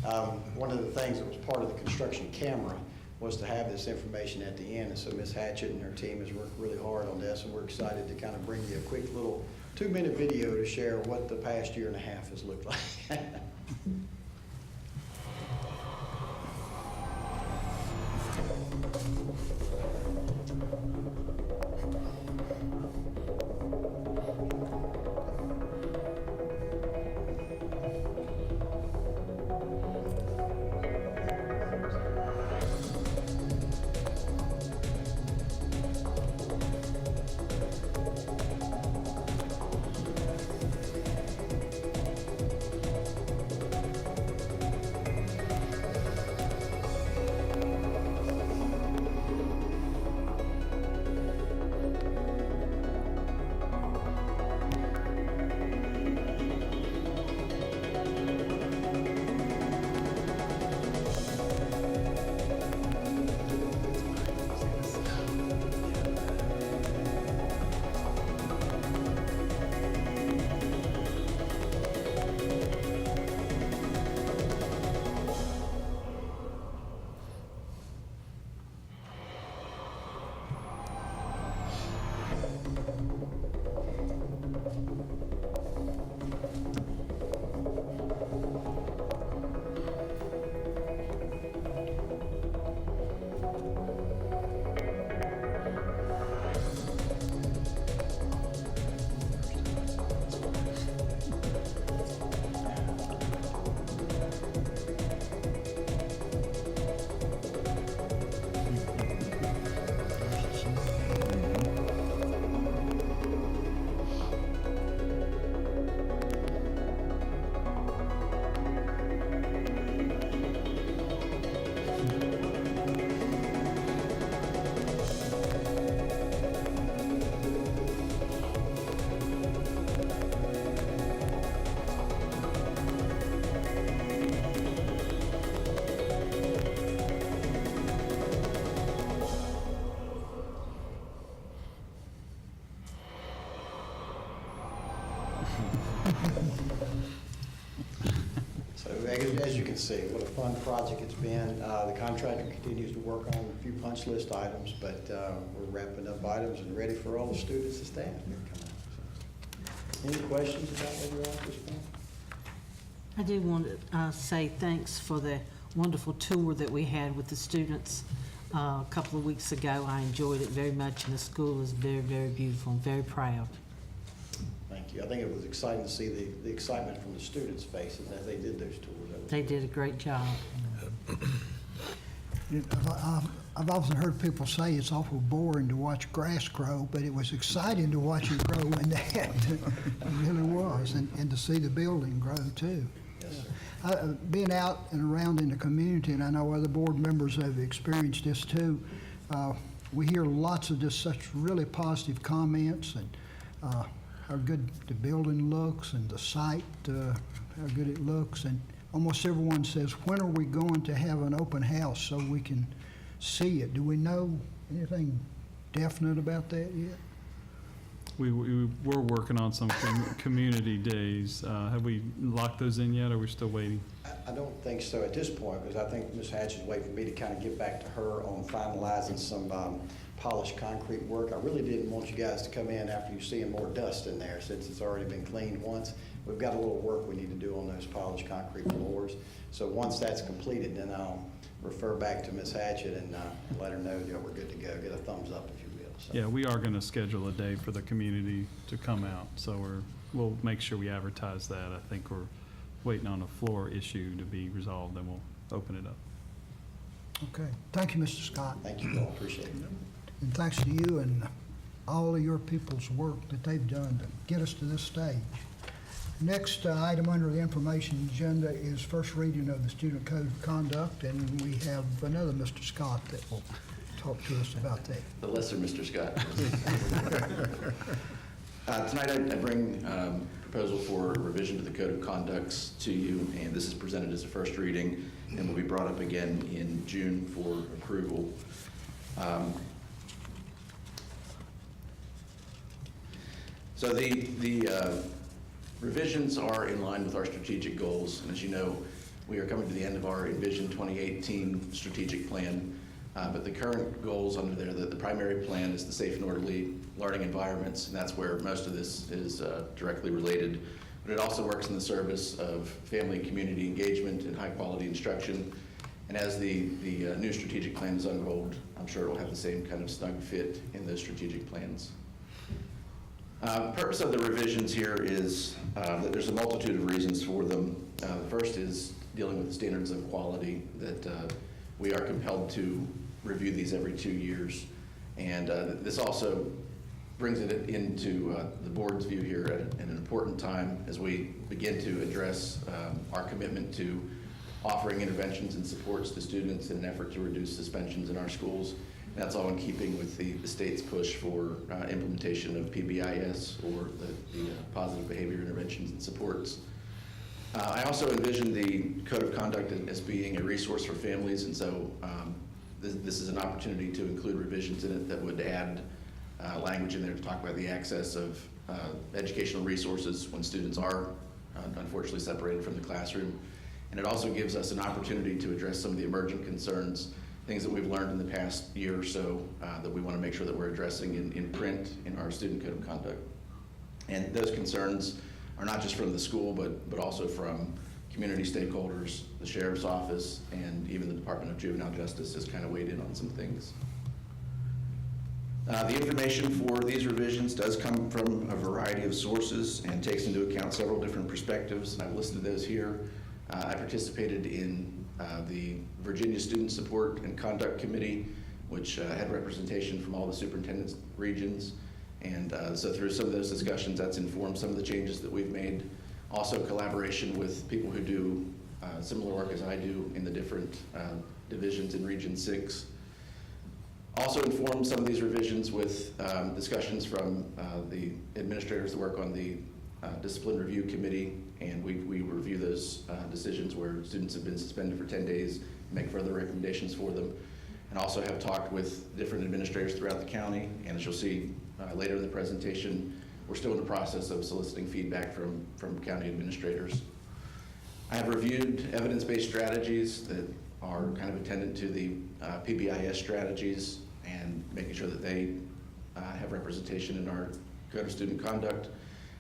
One of the things that was part of the construction camera was to have this information at the end, and so Ms. Hatchett and her team has worked really hard on this, and we're excited to kind of bring you a quick little 2-minute video to share what the past year and a half has looked like. So as you can see, what a fun project it's been. The contractor continues to work on a few punch list items, but we're wrapping up items and ready for all the students and staff to come out. So, any questions about what you're on at this point? I do want to say thanks for the wonderful tour that we had with the students a couple of weeks ago. I enjoyed it very much, and the school is very, very beautiful. I'm very proud. Thank you. I think it was exciting to see the excitement from the students' faces as they did those tours. They did a great job. I've often heard people say it's awful boring to watch grass grow, but it was exciting to watch it grow in that. It really was, and to see the building grow too. Yes, sir. Being out and around in the community, and I know other board members have experienced this too, we hear lots of just such really positive comments, and how good the building looks and the site, how good it looks. And almost everyone says, when are we going to have an open house so we can see it? Do we know anything definite about that yet? We were working on some community days. Have we locked those in yet, or are we still waiting? I don't think so at this point, because I think Ms. Hatch is waiting for me to kind of get back to her on finalizing some polished concrete work. I really didn't want you guys to come in after you seeing more dust in there, since it's already been cleaned once. We've got a little work we need to do on those polished concrete floors. So once that's completed, then I'll refer back to Ms. Hatchett and let her know, we're good to go. Get a thumbs up if you will. So. Yeah, we are going to schedule a day for the community to come out, so we'll make sure we advertise that. I think we're waiting on a floor issue to be resolved, then we'll open it up. Okay. Thank you, Mr. Scott. Thank you all. Appreciate it. And thanks to you and all of your people's work that they've done to get us to this stage. Next item under the information agenda is first reading of the Student Code of Conduct, and we have another Mr. Scott that will talk to us about that. The lesser Mr. Scott. Tonight I bring a proposal for revision to the Code of Conducts to you, and this is presented as a first reading and will be brought up again in June for approval. So the revisions are in line with our strategic goals, and as you know, we are coming to the end of our Envision 2018 strategic plan. But the current goals under there, the primary plan is the safe and orderly learning environments, and that's where most of this is directly related. But it also works in the service of family and community engagement and high quality instruction. And as the new strategic plan is unrolled, I'm sure it will have the same kind of snug fit in those strategic plans. The purpose of the revisions here is that there's a multitude of reasons for them. The first is dealing with the standards of quality that we are compelled to review these every 2 years. And this also brings it into the board's view here at an important time as we begin to address our commitment to offering interventions and supports to students in an effort to reduce suspensions in our schools. And that's all in keeping with the state's push for implementation of PBIS, or the positive behavior interventions and supports. I also envision the Code of Conduct as being a resource for families, and so this is an opportunity to include revisions in it that would add language in there to talk about the access of educational resources when students are unfortunately separated from the classroom. And it also gives us an opportunity to address some of the emerging concerns, things that we've learned in the past year or so that we want to make sure that we're addressing in print in our Student Code of Conduct. And those concerns are not just from the school, but also from community stakeholders, the Sheriff's Office, and even the Department of Juvenile Justice has kind of weighed in on some things. The information for these revisions does come from a variety of sources and takes into account several different perspectives, and I've listed those here. I participated in the Virginia Student Support and Conduct Committee, which had representation from all the superintendent's regions. And so through some of those discussions, that's informed some of the changes that we've made. Also collaboration with people who do similar work as I do in the different divisions in Region 6. Also informed some of these revisions with discussions from the administrators that work on the Discipline Review Committee, and we review those decisions where students have been suspended for 10 days, make further recommendations for them, and also have talked with different administrators throughout the county. And as you'll see later in the presentation, we're still in the process of soliciting feedback from county administrators. I have reviewed evidence-based strategies that are kind of attendant to the PBIS strategies and making sure that they have representation in our Code of Student Conduct.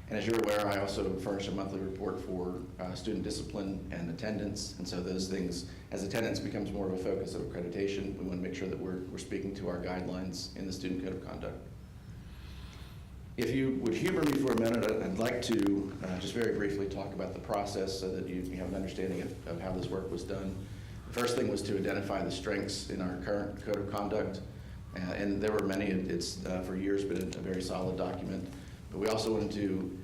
And as you're aware, I also furnish a monthly report for student discipline and attendance. And so those things, as attendance becomes more of a focus of accreditation, we want to make sure that we're speaking to our guidelines in the Student Code of Conduct. If you would humor me for a minute, I'd like to just very briefly talk about the process so that you have an understanding of how this work was done. The first thing was to identify the strengths in our current Code of Conduct. And there were many. It's for years been a very solid document. But we also wanted to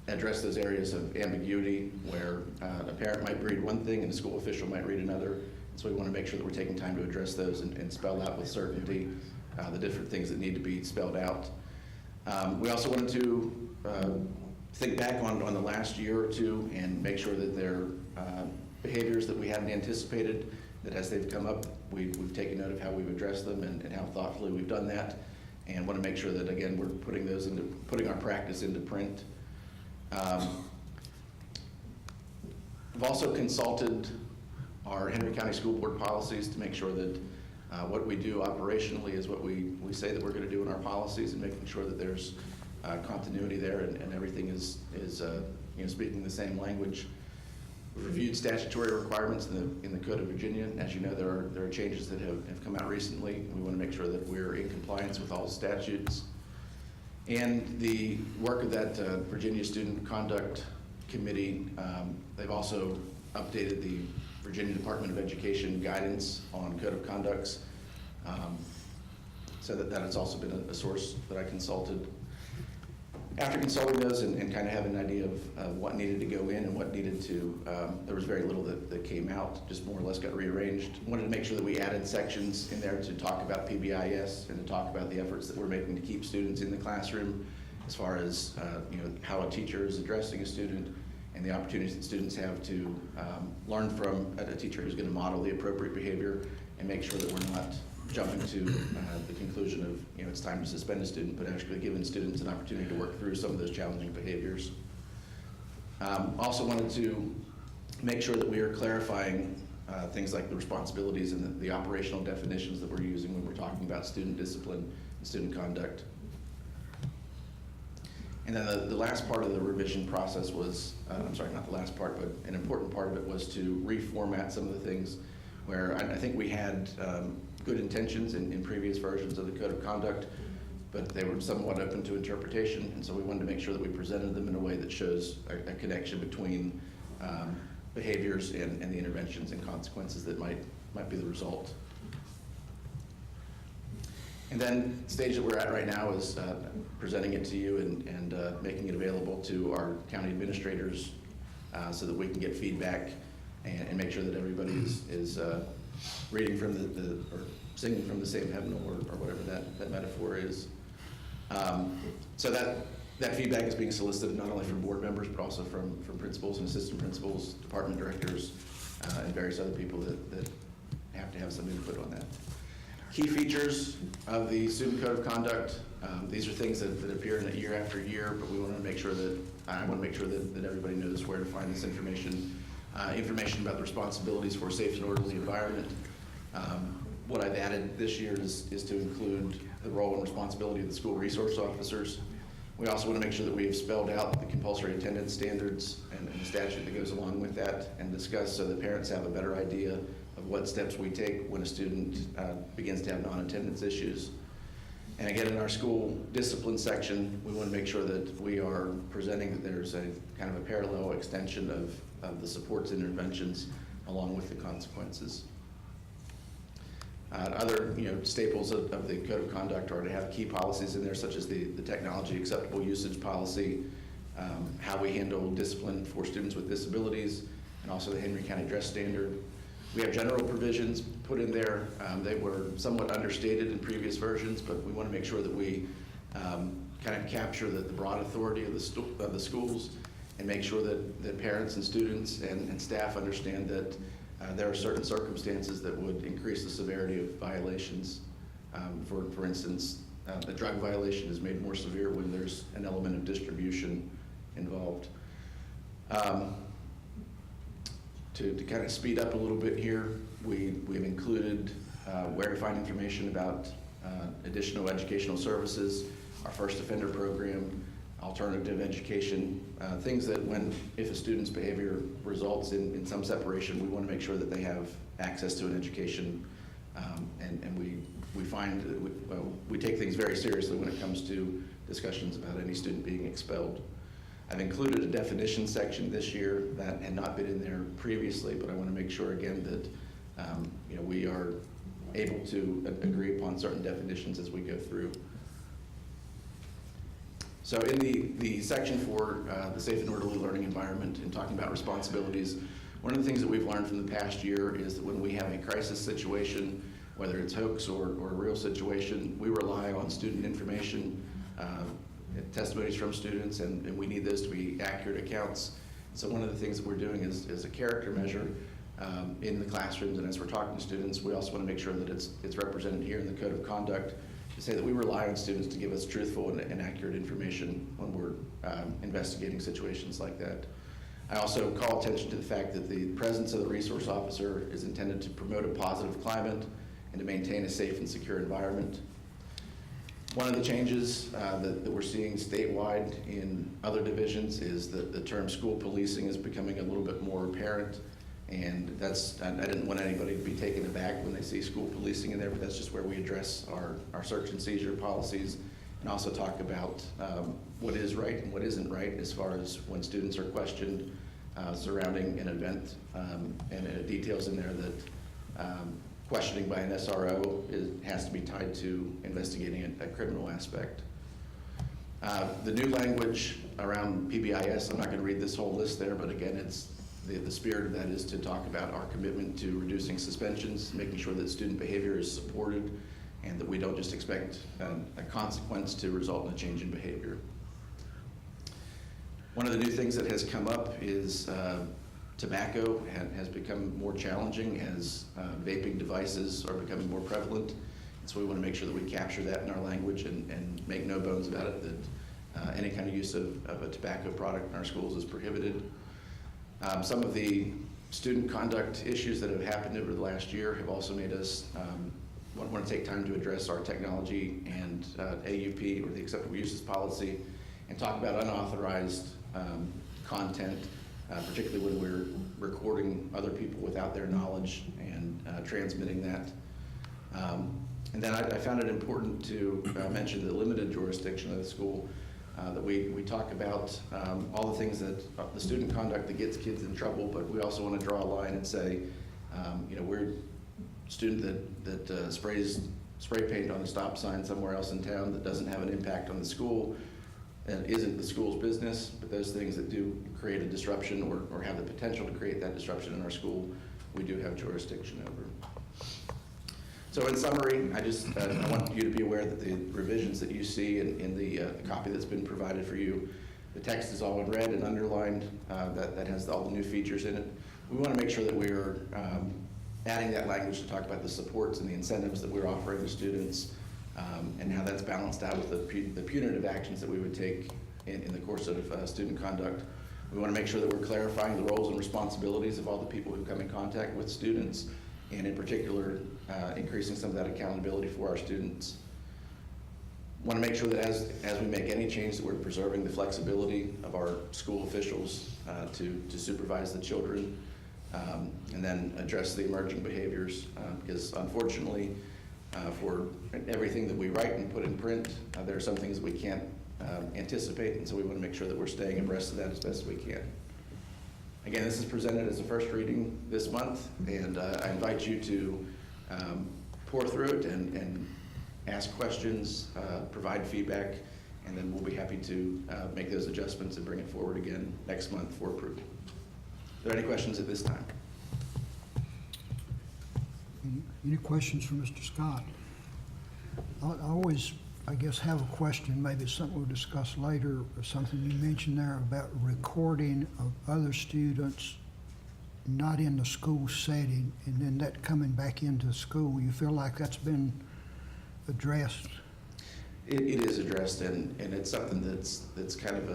address those areas of ambiguity where a parent might read one thing and a school official might read another. So we want to make sure that we're taking time to address those and spell out with certainty the different things that need to be spelled out. We also wanted to think back on the last year or two and make sure that there are behaviors that we hadn't anticipated, that as they've come up, we've taken note of how we've addressed them and how thoughtfully we've done that, and want to make sure that, again, we're putting our practice into print. We've also consulted our Henry County School Board policies to make sure that what we do operationally is what we say that we're going to do in our policies, and making sure that there's continuity there and everything is speaking the same language. We've reviewed statutory requirements in the Code of Virginia. As you know, there are changes that have come out recently. We want to make sure that we're in compliance with all statutes. And the work of that Virginia Student Conduct Committee, they've also updated the Virginia Department of Education guidance on Code of Conducts, so that has also been a source that I consulted. After consulting those and kind of having an idea of what needed to go in and what needed to, there was very little that came out, just more or less got rearranged. Wanted to make sure that we added sections in there to talk about PBIS and to talk about the efforts that we're making to keep students in the classroom, as far as how a teacher is addressing a student and the opportunities that students have to learn from a teacher who's going to model the appropriate behavior, and make sure that we're not jumping to the conclusion of, it's time to suspend a student, but actually giving students an opportunity to work through some of those challenging behaviors. Also wanted to make sure that we are clarifying things like the responsibilities and the operational definitions that we're using when we're talking about student discipline and student conduct. And then the last part of the revision process was, I'm sorry, not the last part, but an important part of it was to reformat some of the things where I think we had good intentions in previous versions of the Code of Conduct, but they were somewhat open to interpretation, and so we wanted to make sure that we presented them in a way that shows a connection between behaviors and the interventions and consequences that might be the result. And then the stage that we're at right now is presenting it to you and making it available to our county administrators so that we can get feedback and make sure that everybody is reading from or singing from the same hymnal or whatever that metaphor is. So that feedback is being solicited not only from board members, but also from principals and assistant principals, department directors, and various other people that have to have some input on that. Key features of the Student Code of Conduct. These are things that appear in it year after year, but we want to make sure that I want to make sure that everybody knows where to find this information. Information about the responsibilities for a safe and orderly environment. What I've added this year is to include the role and responsibility of the school resource officers. We also want to make sure that we have spelled out the compulsory attendance standards and the statute that goes along with that, and discuss so that parents have a better idea of what steps we take when a student begins to have non-attendance issues. And again, in our school discipline section, we want to make sure that we are presenting that there's a kind of a parallel extension of the supports and interventions along with the consequences. Other staples of the Code of Conduct are to have key policies in there, such as the technology acceptable usage policy, how we handle discipline for students with disabilities, and also the Henry County Dress Standard. We have general provisions put in there. They were somewhat understated in previous versions, but we want to make sure that we kind of capture the broad authority of the schools, and make sure that parents and students and staff understand that there are certain circumstances that would increase the severity of violations. For instance, a drug violation is made more severe when there's an element of distribution involved. To kind of speed up a little bit here, we've included where to find information about additional educational services, our first offender program, alternative education, things that if a student's behavior results in some separation, we want to make sure that they have access to an education, and we find that we take things very seriously when it comes to discussions about any student being expelled. I've included a definition section this year that had not been in there previously, but I want to make sure again that we are able to agree upon certain definitions as we go through. So in the section for the safe and orderly learning environment and talking about responsibilities, one of the things that we've learned from the past year is that when we have a crisis situation, whether it's hoax or a real situation, we rely on student information, testimonies from students, and we need those to be accurate accounts. So one of the things that we're doing is a character measure in the classrooms, and as we're talking to students, we also want to make sure that it's represented here in the code of conduct to say that we rely on students to give us truthful and accurate information when we're investigating situations like that. I also call attention to the fact that the presence of the resource officer is intended to promote a positive climate and to maintain a safe and secure environment. One of the changes that we're seeing statewide in other divisions is that the term school policing is becoming a little bit more apparent. And I didn't want anybody to be taken aback when they see school policing in there, but that's just where we address our search and seizure policies and also talk about what is right and what isn't right as far as when students are questioned surrounding an event, and details in there that questioning by an SRO has to be tied to investigating a criminal aspect. The new language around PBIS, I'm not going to read this whole list there, but again, it's the spirit of that is to talk about our commitment to reducing suspensions, making sure that student behavior is supported, and that we don't just expect a consequence to result in a change in behavior. One of the new things that has come up is tobacco has become more challenging as vaping devices are becoming more prevalent. And so we want to make sure that we capture that in our language and make no bones about it that any kind of use of a tobacco product in our schools is prohibited. Some of the student conduct issues that have happened over the last year have also made us want to take time to address our technology and AUP, or the acceptable uses policy, and talk about unauthorized content, particularly when we're recording other people without their knowledge and transmitting that. And then I found it important to mention the limited jurisdiction of the school, that we talk about all the things that the student conduct that gets kids in trouble, but we also want to draw a line and say, we're a student that sprays spray paint on a stop sign somewhere else in town that doesn't have an impact on the school and isn't the school's business, but those things that do create a disruption or have the potential to create that disruption in our school, we do have jurisdiction over. So in summary, I want you to be aware that the revisions that you see in the copy that's been provided for you, the text is all in red and underlined, that has all the new features in it. We want to make sure that we're adding that language to talk about the supports and the incentives that we're offering to students, and how that's balanced out with the punitive actions that we would take in the course of student conduct. We want to make sure that we're clarifying the roles and responsibilities of all the people who come in contact with students, and in particular, increasing some of that accountability for our students. Want to make sure that as we make any change that we're preserving the flexibility of our school officials to supervise the children, and then address the emerging behaviors, because unfortunately, for everything that we write and put in print, there are some things we can't anticipate, and so we want to make sure that we're staying abreast of that as best we can. Again, this is presented as a first reading this month, and I invite you to pour through it and ask questions, provide feedback, and then we'll be happy to make those adjustments and bring it forward again next month for approval. Are there any questions at this time? Any questions for Mr. Scott? I always, I guess, have a question, maybe it's something we'll discuss later, or something you mentioned there about recording of other students not in the school setting, and then that coming back into school. You feel like that's been addressed? It is addressed, and it's something that's kind of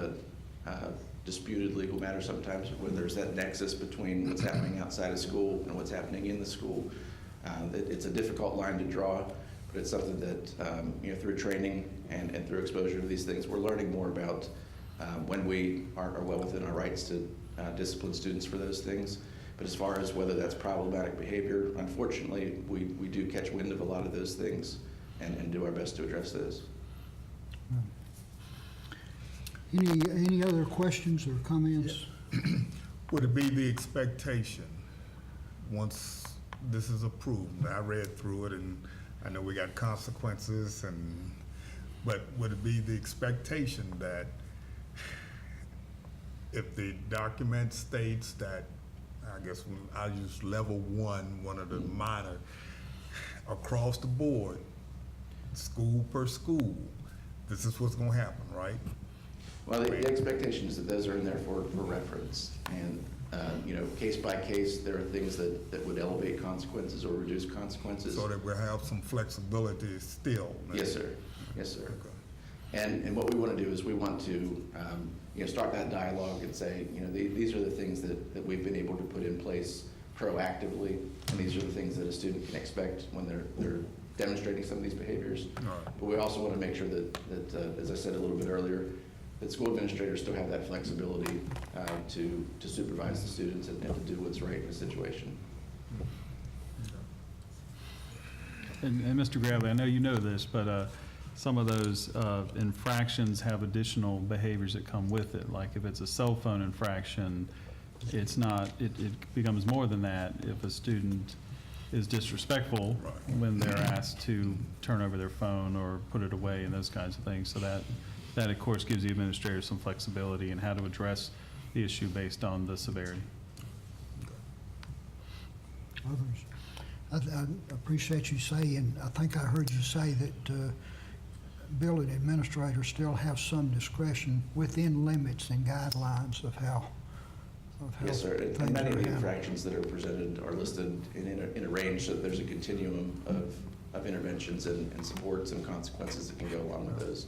a disputed legal matter sometimes, when there's that nexus between what's happening outside of school and what's happening in the school. It's a difficult line to draw, but it's something that through training and through exposure to these things, we're learning more about when we are well within our rights to discipline students for those things. But as far as whether that's problematic behavior, unfortunately, we do catch wind of a lot of those things and do our best to address those. Any other questions or comments? Would it be the expectation, once this is approved, I read through it and I know we got consequences, but would it be the expectation that if the document states that, I guess I'll use level one of the minor, across the board, school per school, this is what's gonna happen, right? Well, the expectation is that those are in there for reference. And, case by case, there are things that would elevate consequences or reduce consequences. So that we'll have some flexibility still. Yes, sir. Yes, sir. And what we want to do is we want to, start that dialogue and say, these are the things that we've been able to put in place proactively, and these are the things that a student can expect when they're demonstrating some of these behaviors. Right. But we also want to make sure that, as I said a little bit earlier, that school administrators still have that flexibility to supervise the students and to do what's right in a situation. And Mr. Gravely, I know you know this, but some of those infractions have additional behaviors that come with it. Like if it's a cell phone infraction, it's not, it becomes more than that if a student is disrespectful when they're asked to turn over their phone or put it away and those kinds of things. So that of course gives the administrator some flexibility in how to address the issue based on the severity. Others? I appreciate you saying, I think I heard you say that building administrators still have some discretion within limits and guidelines of how Yes, sir. things And many are of the handled. infractions that are presented are listed in a range, so that there's a continuum of interventions and supports and consequences that can go along with those.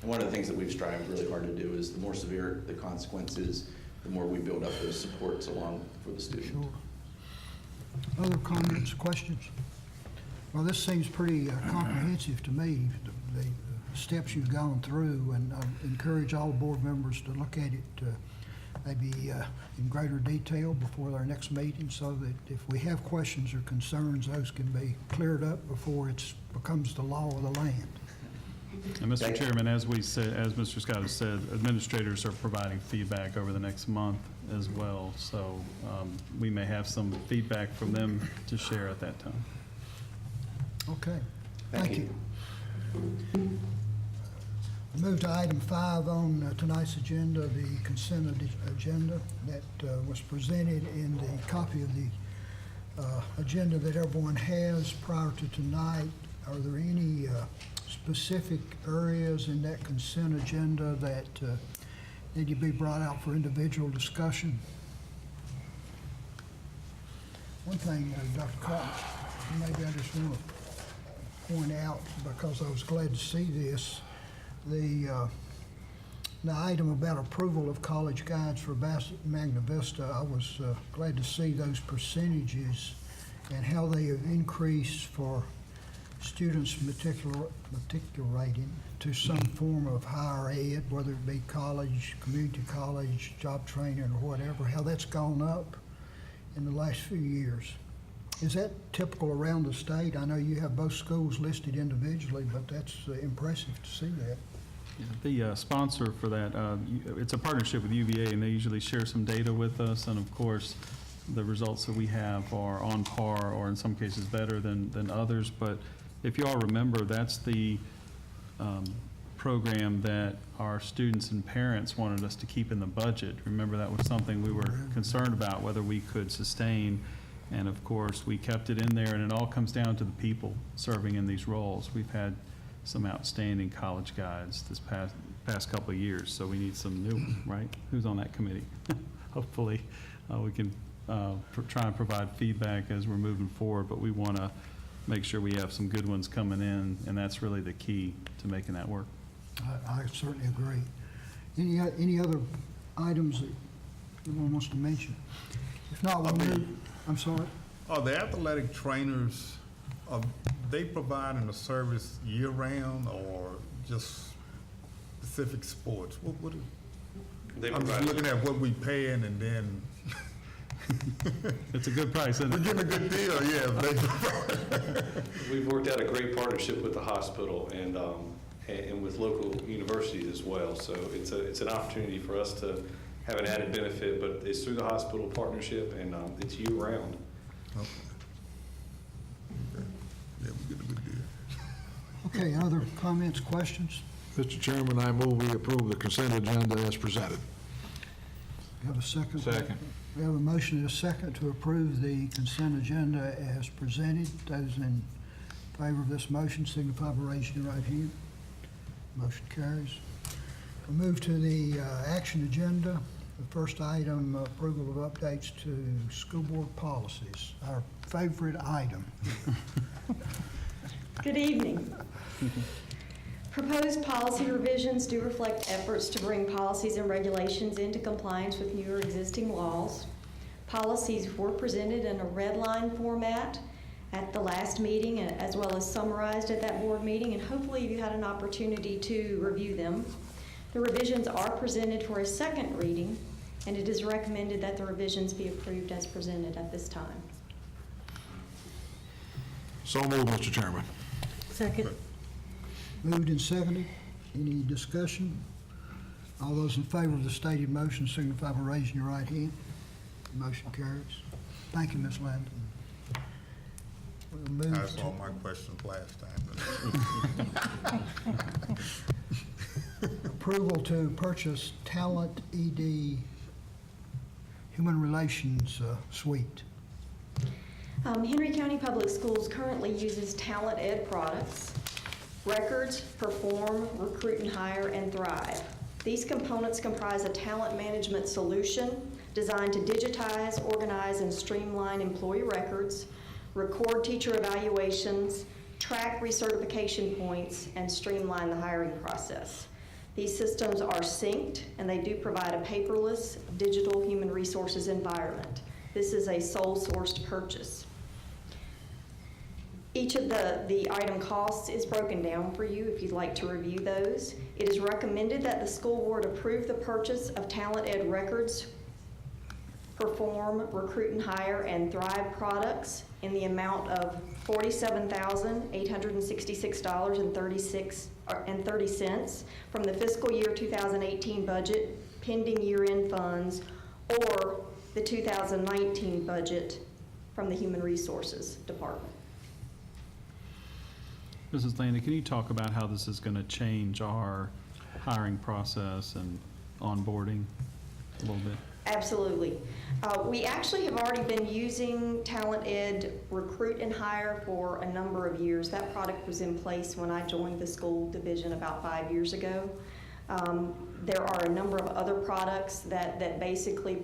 And one of the things that we've strived really hard to do is the more severe the consequence is, the more we build up those supports along for the student. Sure. Other comments, questions? Well, this seems pretty comprehensive to me, the steps you've gone through, and I encourage all board members to look at it maybe in greater detail before our next meeting, so that if we have questions or concerns, those can be cleared up before it becomes the law of the land. And Mr. Chairman, as we said, as Mr. Scott has said, administrators are providing feedback over the next month as well. So we may have some feedback from them to share at that time. Okay, thank you. Move to item 5 on tonight's agenda, the consent agenda that was presented in the copy of the agenda that everyone has prior to tonight. Are there any specific areas in that consent agenda that need to be brought out for individual discussion? One thing, Dr. Cotton, maybe I just want to point out, because I was glad to see this, the item about approval of college guides for Bassett and Magna Vista, I was glad to see those percentages and how they have increased for students matriculating to some form of higher ed, whether it be college, community college, job training, or whatever, how that's gone up in the last few years. Is that typical around the state? I know you have both schools listed individually, but that's impressive to see that. The sponsor for that, it's a partnership with UVA, and they usually share some data with us. And of course, the results that we have are on par, or in some cases better than others. But if you all remember, that's the program that our students and parents wanted us to keep in the budget. Remember, that was something we were concerned about, whether we could sustain. And of course, we kept it in there, and it all comes down to the people serving in these roles. We've had some outstanding college guides this past couple of years, so we need some new, right? Who's on that committee? Hopefully, we can try and provide feedback as we're moving forward, but we want to make sure we have some good ones coming in, and that's really the key to making that work. I certainly agree. Any other items that anyone wants to mention? If not, we'll move. I'm sorry? Are the athletic trainers, are they providing a service year-round or just specific sports? I'm just looking at what we paying, and then It's a good price, isn't it? we're getting a good deal, yeah. We've worked out a great partnership with the hospital and with local universities as well. So it's an opportunity for us to have an added benefit, but it's through the hospital partnership, and it's year-round. Okay. Yeah, we get a good deal. Okay, other comments, questions? Mr. Chairman, I move we approve the consent agenda as presented. You have a second? Second. We have a motion and a second to approve the consent agenda as presented. Those in favor of this motion signify by raising your right hand. Motion carries. We move to the action agenda. The first item, approval of updates to school board policies, our favorite item. Good evening. Proposed policy revisions do reflect efforts to bring policies and regulations into compliance with newer existing laws. Policies were presented in a red line format at the last meeting, as well as summarized at that board meeting, and hopefully you had an opportunity to review them. The revisions are presented for a second reading, and it is recommended that the revisions be approved as presented at this time. So moved, Mr. Chairman. Second. Moved and seconded. Any discussion? All those in favor of the stated motion signify by raising your right hand. Motion carries. Thank you, Ms. Landon. We'll move That's to all my questions last time. approval to purchase Talent ED Human Relations Suite. Henry County Public Schools currently uses Talent Ed products: Records, Perform, Recruit and Hire, and Thrive. These components comprise a talent management solution designed to digitize, organize, and streamline employee records, record teacher evaluations, track recertification points, and streamline the hiring process. These systems are synced, and they do provide a paperless digital human resources environment. This is a sole-sourced purchase. Each of the item costs is broken down for you if you'd like to review those. It is recommended that the school board approve the purchase of Talent Ed Records, Perform, Recruit and Hire, and Thrive products in the amount of $47,866.30 from the fiscal year 2018 budget, pending year-end funds, or the 2019 budget from the Human Resources Department. Mrs. Landon, can you talk about how this is going to change our hiring process and onboarding a little bit? Absolutely. We actually have already been using Talent Ed Recruit and Hire for a number of years. That product was in place when I joined the school division about 5 years ago. There are a number of other products that basically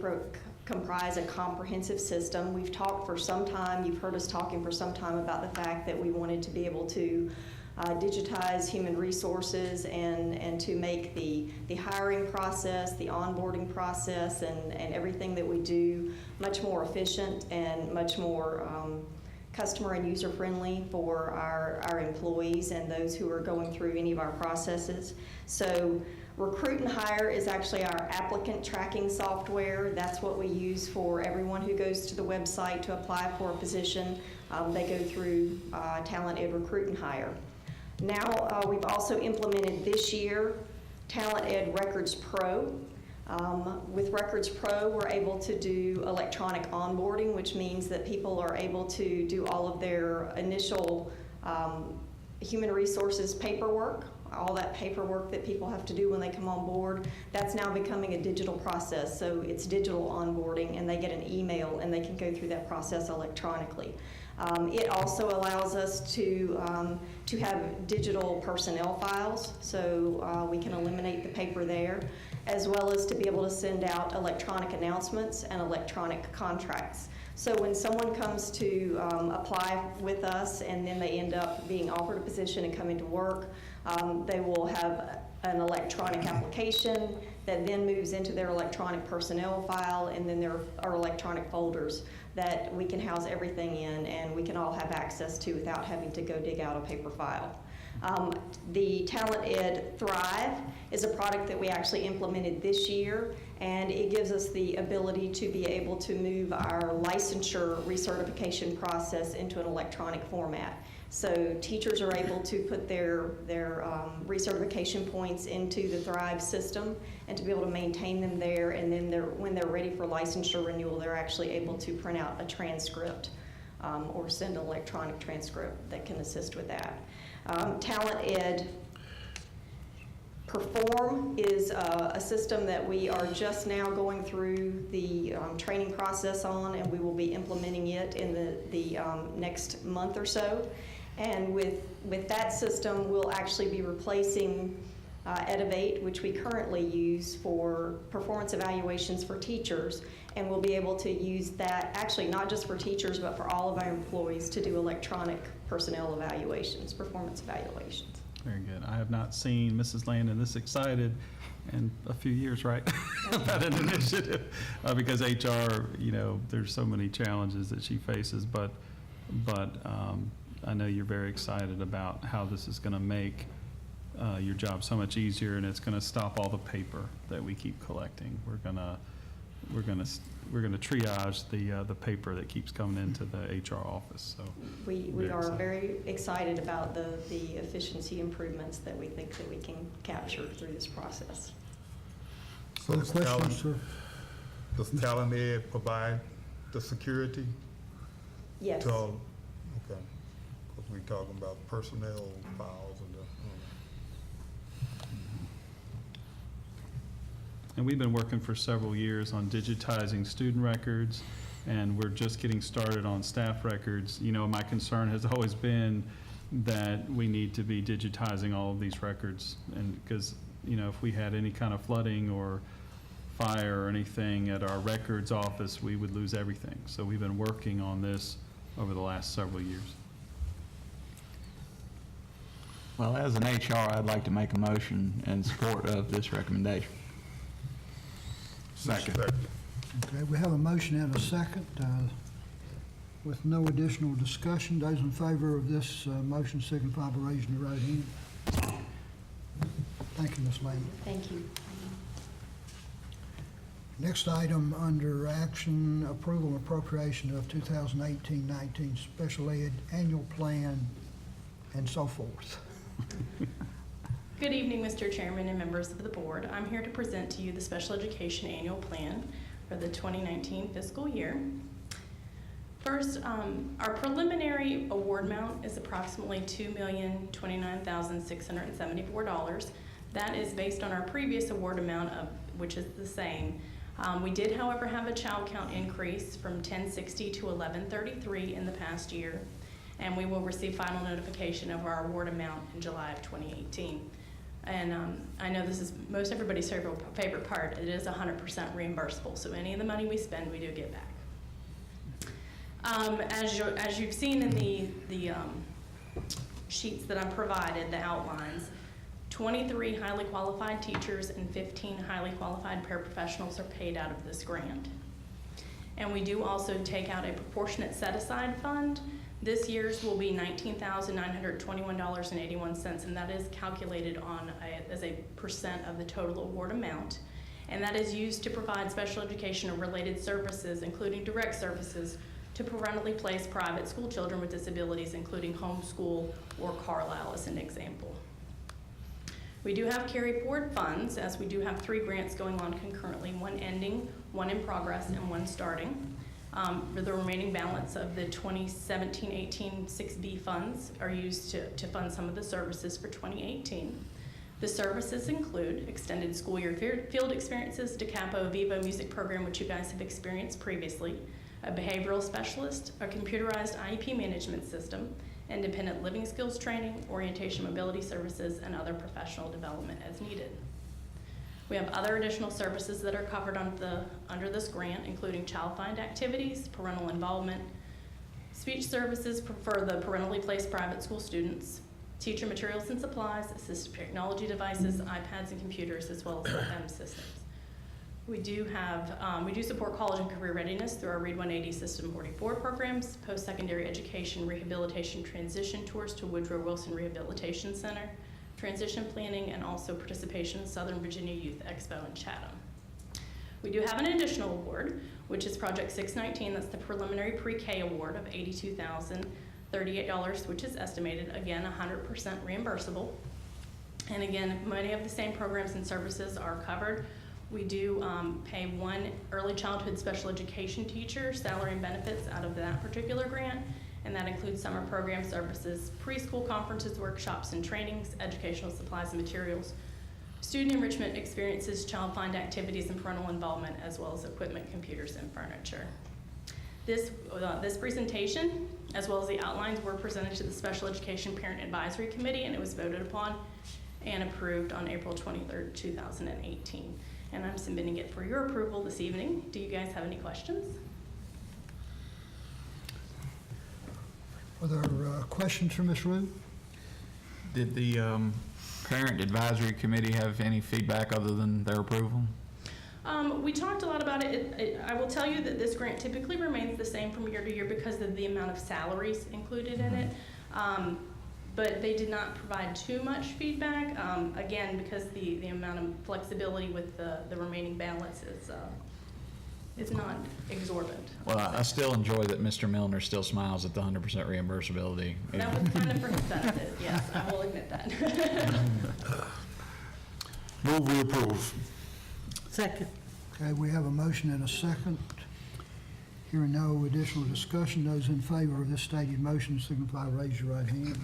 comprise a comprehensive system. We've talked for some time, you've heard us talking for some time about the fact that we wanted to be able to digitize human resources and to make the hiring process, the onboarding process, and everything that we do much more efficient and much more customer and user friendly for our employees and those who are going through any of our processes. So Recruit and Hire is actually our applicant tracking software. That's what we use for everyone who goes to the website to apply for a position. They go through Talent Ed Recruit and Hire. Now we've also implemented this year Talent Ed Records Pro. With Records Pro, we're able to do electronic onboarding, which means that people are able to do all of their initial human resources paperwork, all that paperwork that people have to do when they come on board. That's now becoming a digital process, so it's digital onboarding, and they get an email and they can go through that process electronically. It also allows us to have digital personnel files, so we can eliminate the paper there, as well as to be able to send out electronic announcements and electronic contracts. So when someone comes to apply with us and then they end up being offered a position and coming to work, they will have an electronic application that then moves into their electronic personnel file, and then there are electronic folders that we can house everything in and we can all have access to without having to go dig out a paper file. The Talent Ed Thrive is a product that we actually implemented this year, and it gives us the ability to be able to move our licensure recertification process into an electronic format. So teachers are able to put their recertification points into the Thrive system and to be able to maintain them there, and then when they're ready for licensure renewal, they're actually able to print out a transcript or send an electronic transcript that can assist with that. Talent Ed Perform is a system that we are just now going through the training process on, and we will be implementing it in the next month or so. And with that system, we'll actually be replacing Edivate, which we currently use for performance evaluations for teachers, and we'll be able to use that, actually not just for teachers, but for all of our employees to do electronic personnel evaluations, performance evaluations. Very good. I have not seen Mrs. Landon this excited in a few years, right? About an initiative, because HR, there's so many challenges that she faces, but I know you're very excited about how this is going to make your job so much easier, and it's going to stop all the paper that we keep collecting. We're going to triage the paper that keeps coming into the HR office. So we are very excited about the efficiency improvements that we think that we can capture through this process. So Other questions, sir? Does Talent Ed provide the security? Yes. To all, okay, because we're talking about personnel files and And we've been working for several years on digitizing student records, and we're just getting started on staff records. My concern has always been that we need to be digitizing all of these records, and because, if we had any kind of flooding or fire or anything at our records office, we would lose everything. So we've been working on this over the last several years. Well, as an HR, I'd like to make a motion in support of this recommendation. Second. Okay, we have a motion and a second. With no additional discussion, those in favor of this motion signify by raising your right hand. Thank you, Ms. Landon. Thank you. Next item under action, approval and appropriation of 2018-19 special ed annual plan and so forth. Good evening, Mr. Chairman and members of the board. I'm here to present to you the special education annual plan for the 2019 fiscal year. First, our preliminary award amount is approximately $2,029,674. That is based on our previous award amount, which is the same. We did, however, have a child count increase from 1060 to 1133 in the past year, and we will receive final notification of our award amount in July of 2018. And I know this is most everybody's favorite part. It is 100% reimbursable, so any of the money we spend, we do get back. As you've seen in the sheets that I provided, the outlines, 23 highly qualified teachers and 15 highly qualified paraprofessionals are paid out of this grant. And we do also take out a proportionate set-aside fund. This year's will be $19,921.81, and that is calculated as a percent of the total award amount. And that is used to provide special education or related services, including direct services, to parentally placed private school children with disabilities, including homeschool or Carlisle as an example. We do have carry forward funds, as we do have 3 grants going on concurrently, one ending, one in progress, and one starting. For the remaining balance of the 2017-18 6B funds are used to fund some of the services for 2018. The services include extended school year field experiences, DeCapo Vivo music program, which you guys have experienced previously, a behavioral specialist, a computerized IEP management system, independent living skills training, orientation mobility services, and other professional development as needed. We have other additional services that are covered under this grant, including child find activities, parental involvement, speech services for the parentally placed private school students, teacher materials and supplies, assistive technology devices, iPads and computers, as well as FM systems. We do support college and career readiness through our Read 180 System 44 programs, post-secondary education, rehabilitation, transition tours to Woodrow Wilson Rehabilitation Center, transition planning, and also participation in Southern Virginia Youth Expo in Chatham. We do have an additional award, which is Project 619. That's the preliminary pre-K award of $82,038, which is estimated, again, 100% reimbursable. And again, many of the same programs and services are covered. We do pay one early childhood special education teacher salary and benefits out of that particular grant, and that includes summer program services, preschool conferences, workshops, and trainings, educational supplies and materials, student enrichment experiences, child find activities, and parental involvement, as well as equipment, computers, and furniture. This presentation, as well as the outlines, were presented to the Special Education Parent Advisory Committee, and it was voted upon. and approved on April 23rd, 2018. And I'm submitting it for your approval this evening. Do you guys have any questions? Are there questions for Ms. Rue? Did the Parent Advisory Committee have any feedback other than their approval? We talked a lot about it. I will tell you that this grant typically remains the same from year to year because of the amount of salaries included in it. But they did not provide too much feedback, again, because the amount of flexibility with the remaining balance is not exorbitant. Well, I still enjoy that Mr. Milner still smiles at the 100% reimbursability. That was kind of for his benefit, yes, I will admit that. Move we approve. Second. Okay, we have a motion and a second. Hearing no additional discussion, those in favor of this stated motion signify by raise your right hand.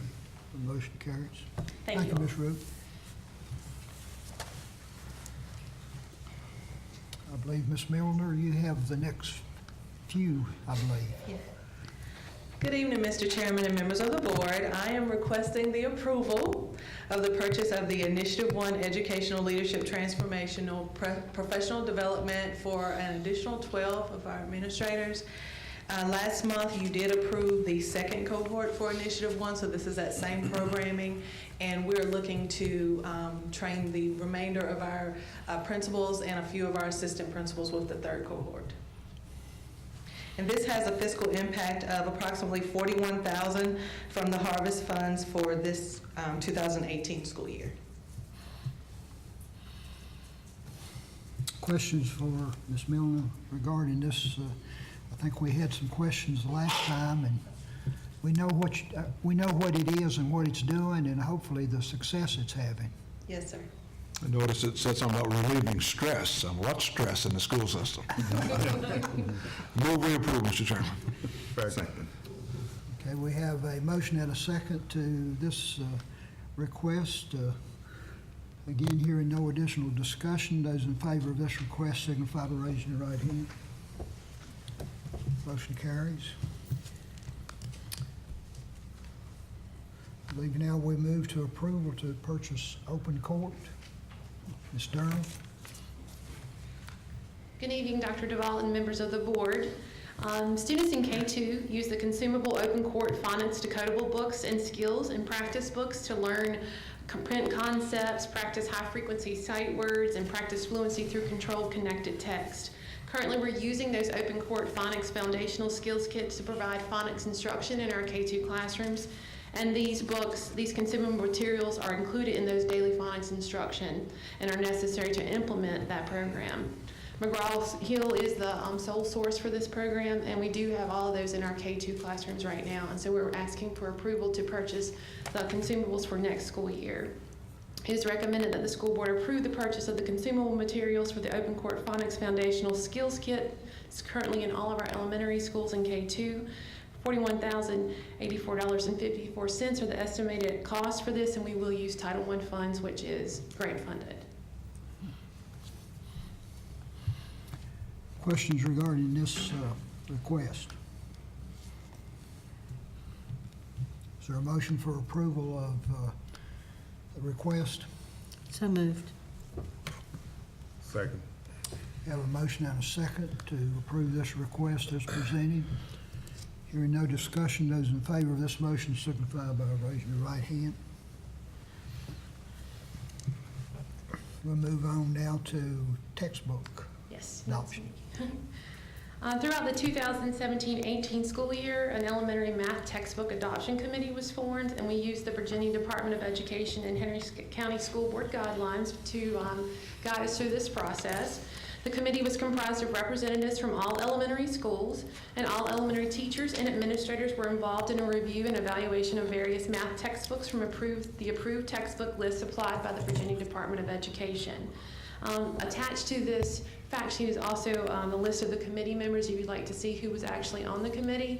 The motion carries. Thank you. Ms. Root. I believe, Ms. Milner, you have the next few, I believe. Good evening, Mr. Chairman and members of the board. I am requesting the approval of the purchase of the Initiative 1 Educational Leadership Transformational Professional Development for an additional 12 of our administrators. Last month, you did approve the second cohort for Initiative 1, so this is that same programming, and we're looking to train the remainder of our principals and a few of our assistant principals with the third cohort. And this has a fiscal impact of approximately $41,000 from the harvest funds for this 2018 school year. Questions for Ms. Milner regarding this? I think we had some questions last time, and we know what it is and what it's doing, and hopefully the success it's having. Yes, sir. I noticed it said something about relieving stress. What stress in the school system? Move we approve, Mr. Chairman. Second. Okay, we have a motion and a second to this request. Again, hearing no additional discussion, those in favor of this request signify by raising your right hand. Motion carries. I believe now we move to approval to purchase open court. Ms. Durham. Good evening, Dr. Duvall and members of the board. Students in K2 use the consumable open court phonics decodable books and skills and practice books to learn print concepts, practice high-frequency sight words, and practice fluency through controlled connected text. Currently, we're using those open court phonics foundational skills kits to provide phonics instruction in our K2 classrooms. And these books, these consumable materials are included in those daily phonics instruction and are necessary to implement that program. McGraw-Hill is the sole source for this program, and we do have all of those in our K2 classrooms right now. And so we're asking for approval to purchase the consumables for next school year. It is recommended that the school board approve the purchase of the consumable materials for the Open Court Phonics Foundational Skills Kit. It's currently in all of our elementary schools in K2. $41,084.54 are the estimated cost for this, and we will use Title I funds, which is grant funded. Questions regarding this request? Is there a motion for approval of the request? So moved. Second. We have a motion and a second to approve this request as presented. Hearing no discussion, those in favor of this motion signify by raising your right hand. We'll move on now to textbook. Yes. Adoption. Throughout the 2017-18 school year, an elementary math textbook adoption committee was formed, and we used the Virginia Department of Education and Henry County School Board guidelines to guide us through this process. The committee was comprised of representatives from all elementary schools, and all elementary teachers and administrators were involved in a review and evaluation of various math textbooks from the approved textbook list supplied by the Virginia Department of Education. Attached to this fact sheet is also the list of the committee members if you'd like to see who was actually on the committee.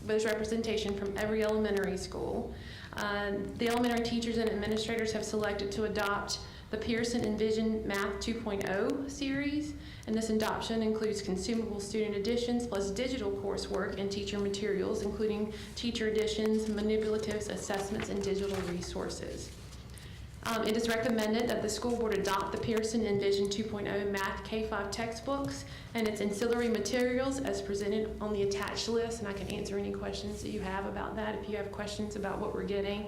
There's representation from every elementary school. The elementary teachers and administrators have selected to adopt the Pearson Envision Math 2.0 series, and this adoption includes consumable student editions plus digital coursework and teacher materials, including teacher editions, manipulatives, assessments, and digital resources. It is recommended that the school board adopt the Pearson Envision 2.0 Math K-5 textbooks and its ancillary materials as presented on the attached list, and I can answer any questions that you have about that if you have questions about what we're getting.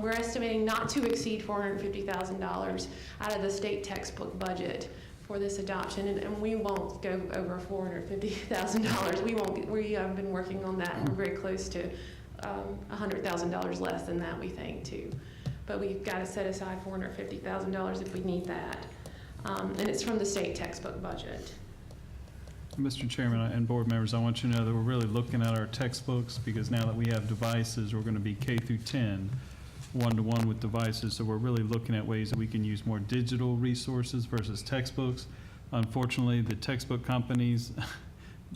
We're estimating not to exceed $450,000 out of the state textbook budget for this adoption, and we won't go over $450,000. We have been working on that, and we're very close to $100,000 less than that, we think, too. But we've got to set aside $450,000 if we need that. And it's from the state textbook budget. Mr. Chairman and board members, I want you to know that we're really looking at our textbooks, because now that we have devices, we're going to be K through 10, one-to-one with devices. So we're really looking at ways that we can use more digital resources versus textbooks. Unfortunately, the textbook companies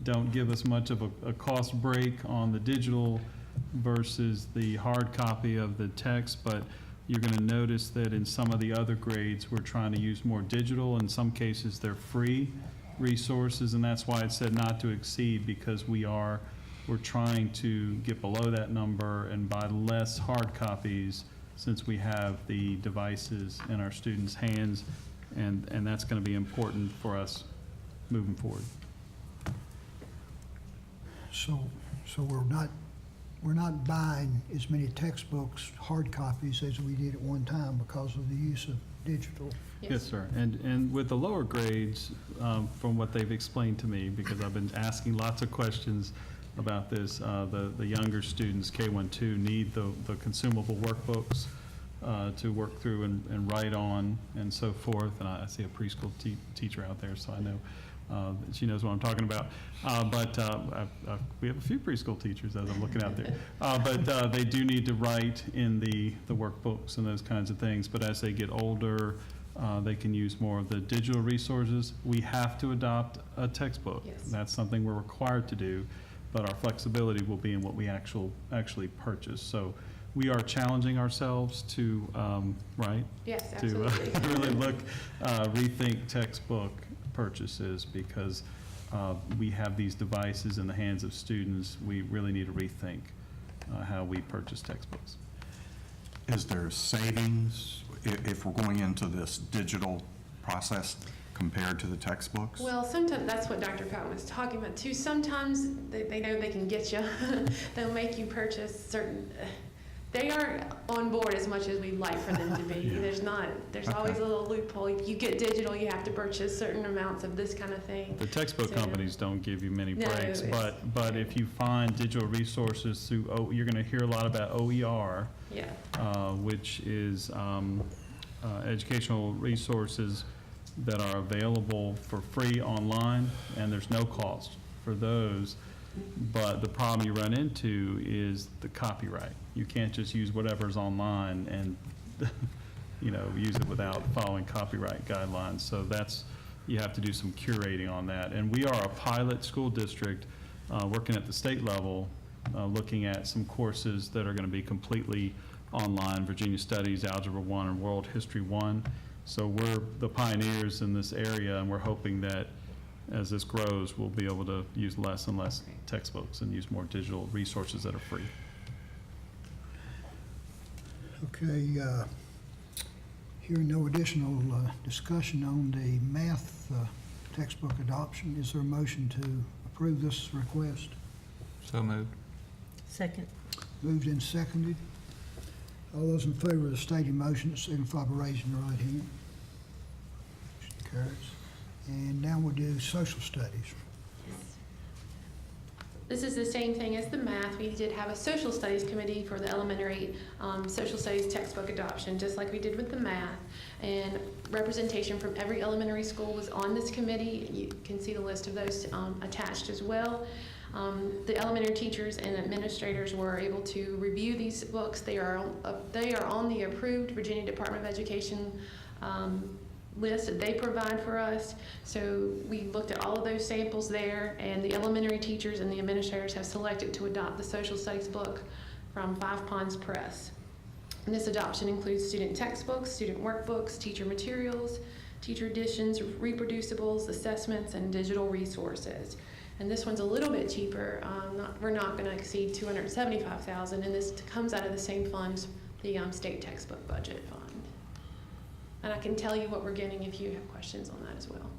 don't give us much of a cost break on the digital versus the hard copy of the text, but you're going to notice that in some of the other grades, we're trying to use more digital. In some cases, they're free resources, and that's why it said not to exceed, because we're trying to get below that number and buy less hard copies since we have the devices in our students' hands, and that's going to be important for us moving forward. So we're not buying as many textbooks, hard copies, as we did at one time because of the use of digital. Yes, sir. And with the lower grades, from what they've explained to me, because I've been asking lots of questions about this, the younger students, K1, 2, need the consumable workbooks to work through and write on and so forth. And I see a preschool teacher out there, so I know she knows what I'm talking about. We have a few preschool teachers as I'm looking out there. But they do need to write in the workbooks and those kinds of things. But as they get older, they can use more of the digital resources. We have to adopt a textbook. Yes. That's something we're required to do, but our flexibility will be in what we actually purchase. So we are challenging ourselves to, right? Yes, To absolutely. really look, rethink textbook purchases, because we have these devices in the hands of students. We really need to rethink how we purchase textbooks. Is there savings if we're going into this digital process compared to the textbooks? Well, sometimes that's what Dr. Patton was talking about too. Sometimes they know they can get you. They'll make you purchase certain. They aren't on board as much as we'd like for them to be. Yeah. There's always a little loophole. You get digital, you have to purchase certain amounts of this kind of thing. The textbook companies don't give you many No, breaks, it's- but if you find digital resources through, you're going to hear a lot about OER, Yeah. which is educational resources that are available for free online, and there's no cost for those. But the problem you run into is the copyright. You can't just use whatever's online and use it without following copyright guidelines. So you have to do some curating on that. And we are a pilot school district working at the state level, looking at some courses that are going to be completely online: Virginia Studies, Algebra 1, and World History 1. So we're the pioneers in this area, and we're hoping that as this grows, we'll be able to use less and less textbooks and use more digital resources that are free. Okay, hearing no additional discussion on the math textbook adoption, is there a motion to approve this request? So moved. Second. Moved and seconded. All those in favor of the stated motion signify by raising your right hand. Motion carries. And now we'll do social studies. This is the same thing as the math. We did have a social studies committee for the elementary social studies textbook adoption, just like we did with the math. And representation from every elementary school was on this committee. You can see the list of those attached as well. The elementary teachers and administrators were able to review these books. They are on the approved Virginia Department of Education list that they provide for us. So we looked at all of those samples there, and the elementary teachers and the administrators have selected to adopt the social studies book from Five Ponds Press. And this adoption includes student textbooks, student workbooks, teacher materials, teacher editions, reproducibles, assessments, and digital resources. And this one's a little bit cheaper. We're not going to exceed $275,000, and this comes out of the same funds, the state textbook budget fund. And I can tell you what we're getting if you have questions on that as well.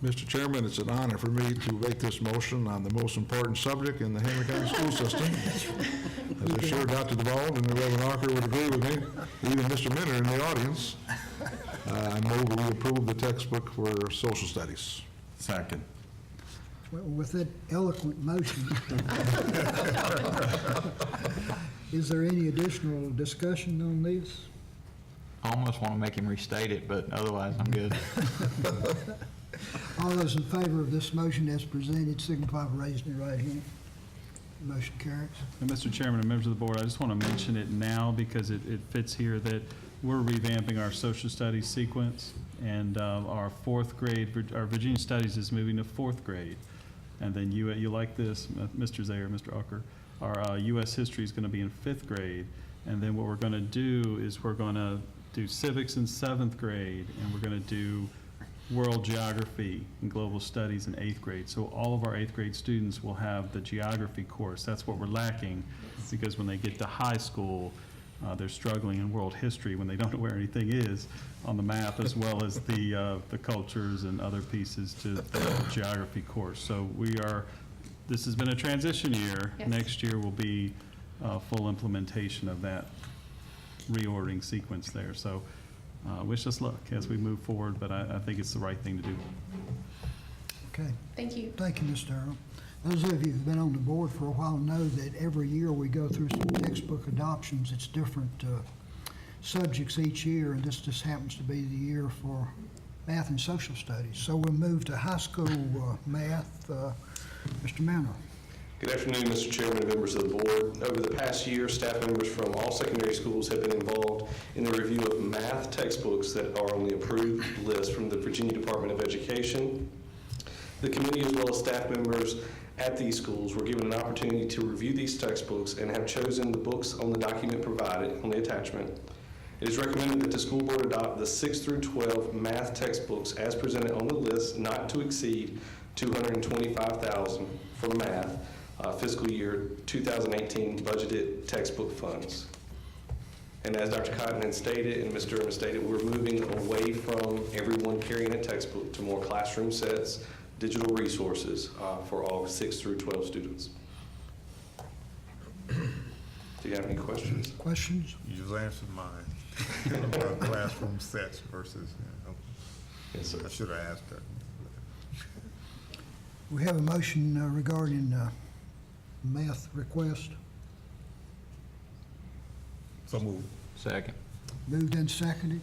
Mr. Chairman, it's an honor for me to make this motion on the most important subject in the Henry County school system. As I'm sure Dr. DeVault and the Reverend Archer would agree with me, even Mr. Minner in the audience, I move we approve the textbook for social studies. Second. Well, with that eloquent motion, is there any additional discussion on this? I almost want to make him restate it, but otherwise I'm good. All those in favor of this motion as presented signify by raising your right hand. Motion carries. And Mr. Chairman and members of the board, I just want to mention it now because it fits here that we're revamping our social studies sequence, and our fourth grade, our Virginia Studies is moving to fourth grade. And then you like this, Mr. Zayer, Mr. Ucker, our U.S. history is going to be in fifth grade. And then what we're going to do is we're going to do civics in seventh grade, and we're going to do world geography and global studies in eighth grade. So all of our eighth grade students will have the geography course. That's what we're lacking, because when they get to high school, they're struggling in world history when they don't know where anything is on the map, as well as the cultures and other pieces to the geography course. So this has been a transition year. Yes. Next year will be full implementation of that reordering sequence there. So wish us luck as we move forward, but I think it's the right thing to do. Okay. Thank you. Thank you, Mr. Earl. Those of you who've been on the board for a while know that every year we go through some textbook adoptions. It's different subjects each year, and this just happens to be the year for math and social studies. So we'll move to high school math. Mr. Manor. Good afternoon, Mr. Chairman and members of the board. Over the past year, staff members from all secondary schools have been involved in the review of math textbooks that are on the approved list from the Virginia Department of Education. The committee, as well as staff members at these schools, were given an opportunity to review these textbooks and have chosen the books on the document provided on the attachment. It is recommended that the school board adopt the 6 through 12 math textbooks as presented on the list, not to exceed $225,000 for math fiscal year 2018 budgeted textbook funds. And as Dr. Cotton had stated and Mr. Irma stated, we're moving away from everyone carrying a textbook to more classroom sets, digital resources for all 6 through 12 students. Do you have any questions? Questions? You just answered mine. About classroom sets versus, Yes, sir. I should have asked that. We have a motion regarding math request. So moved. Second. Moved and seconded.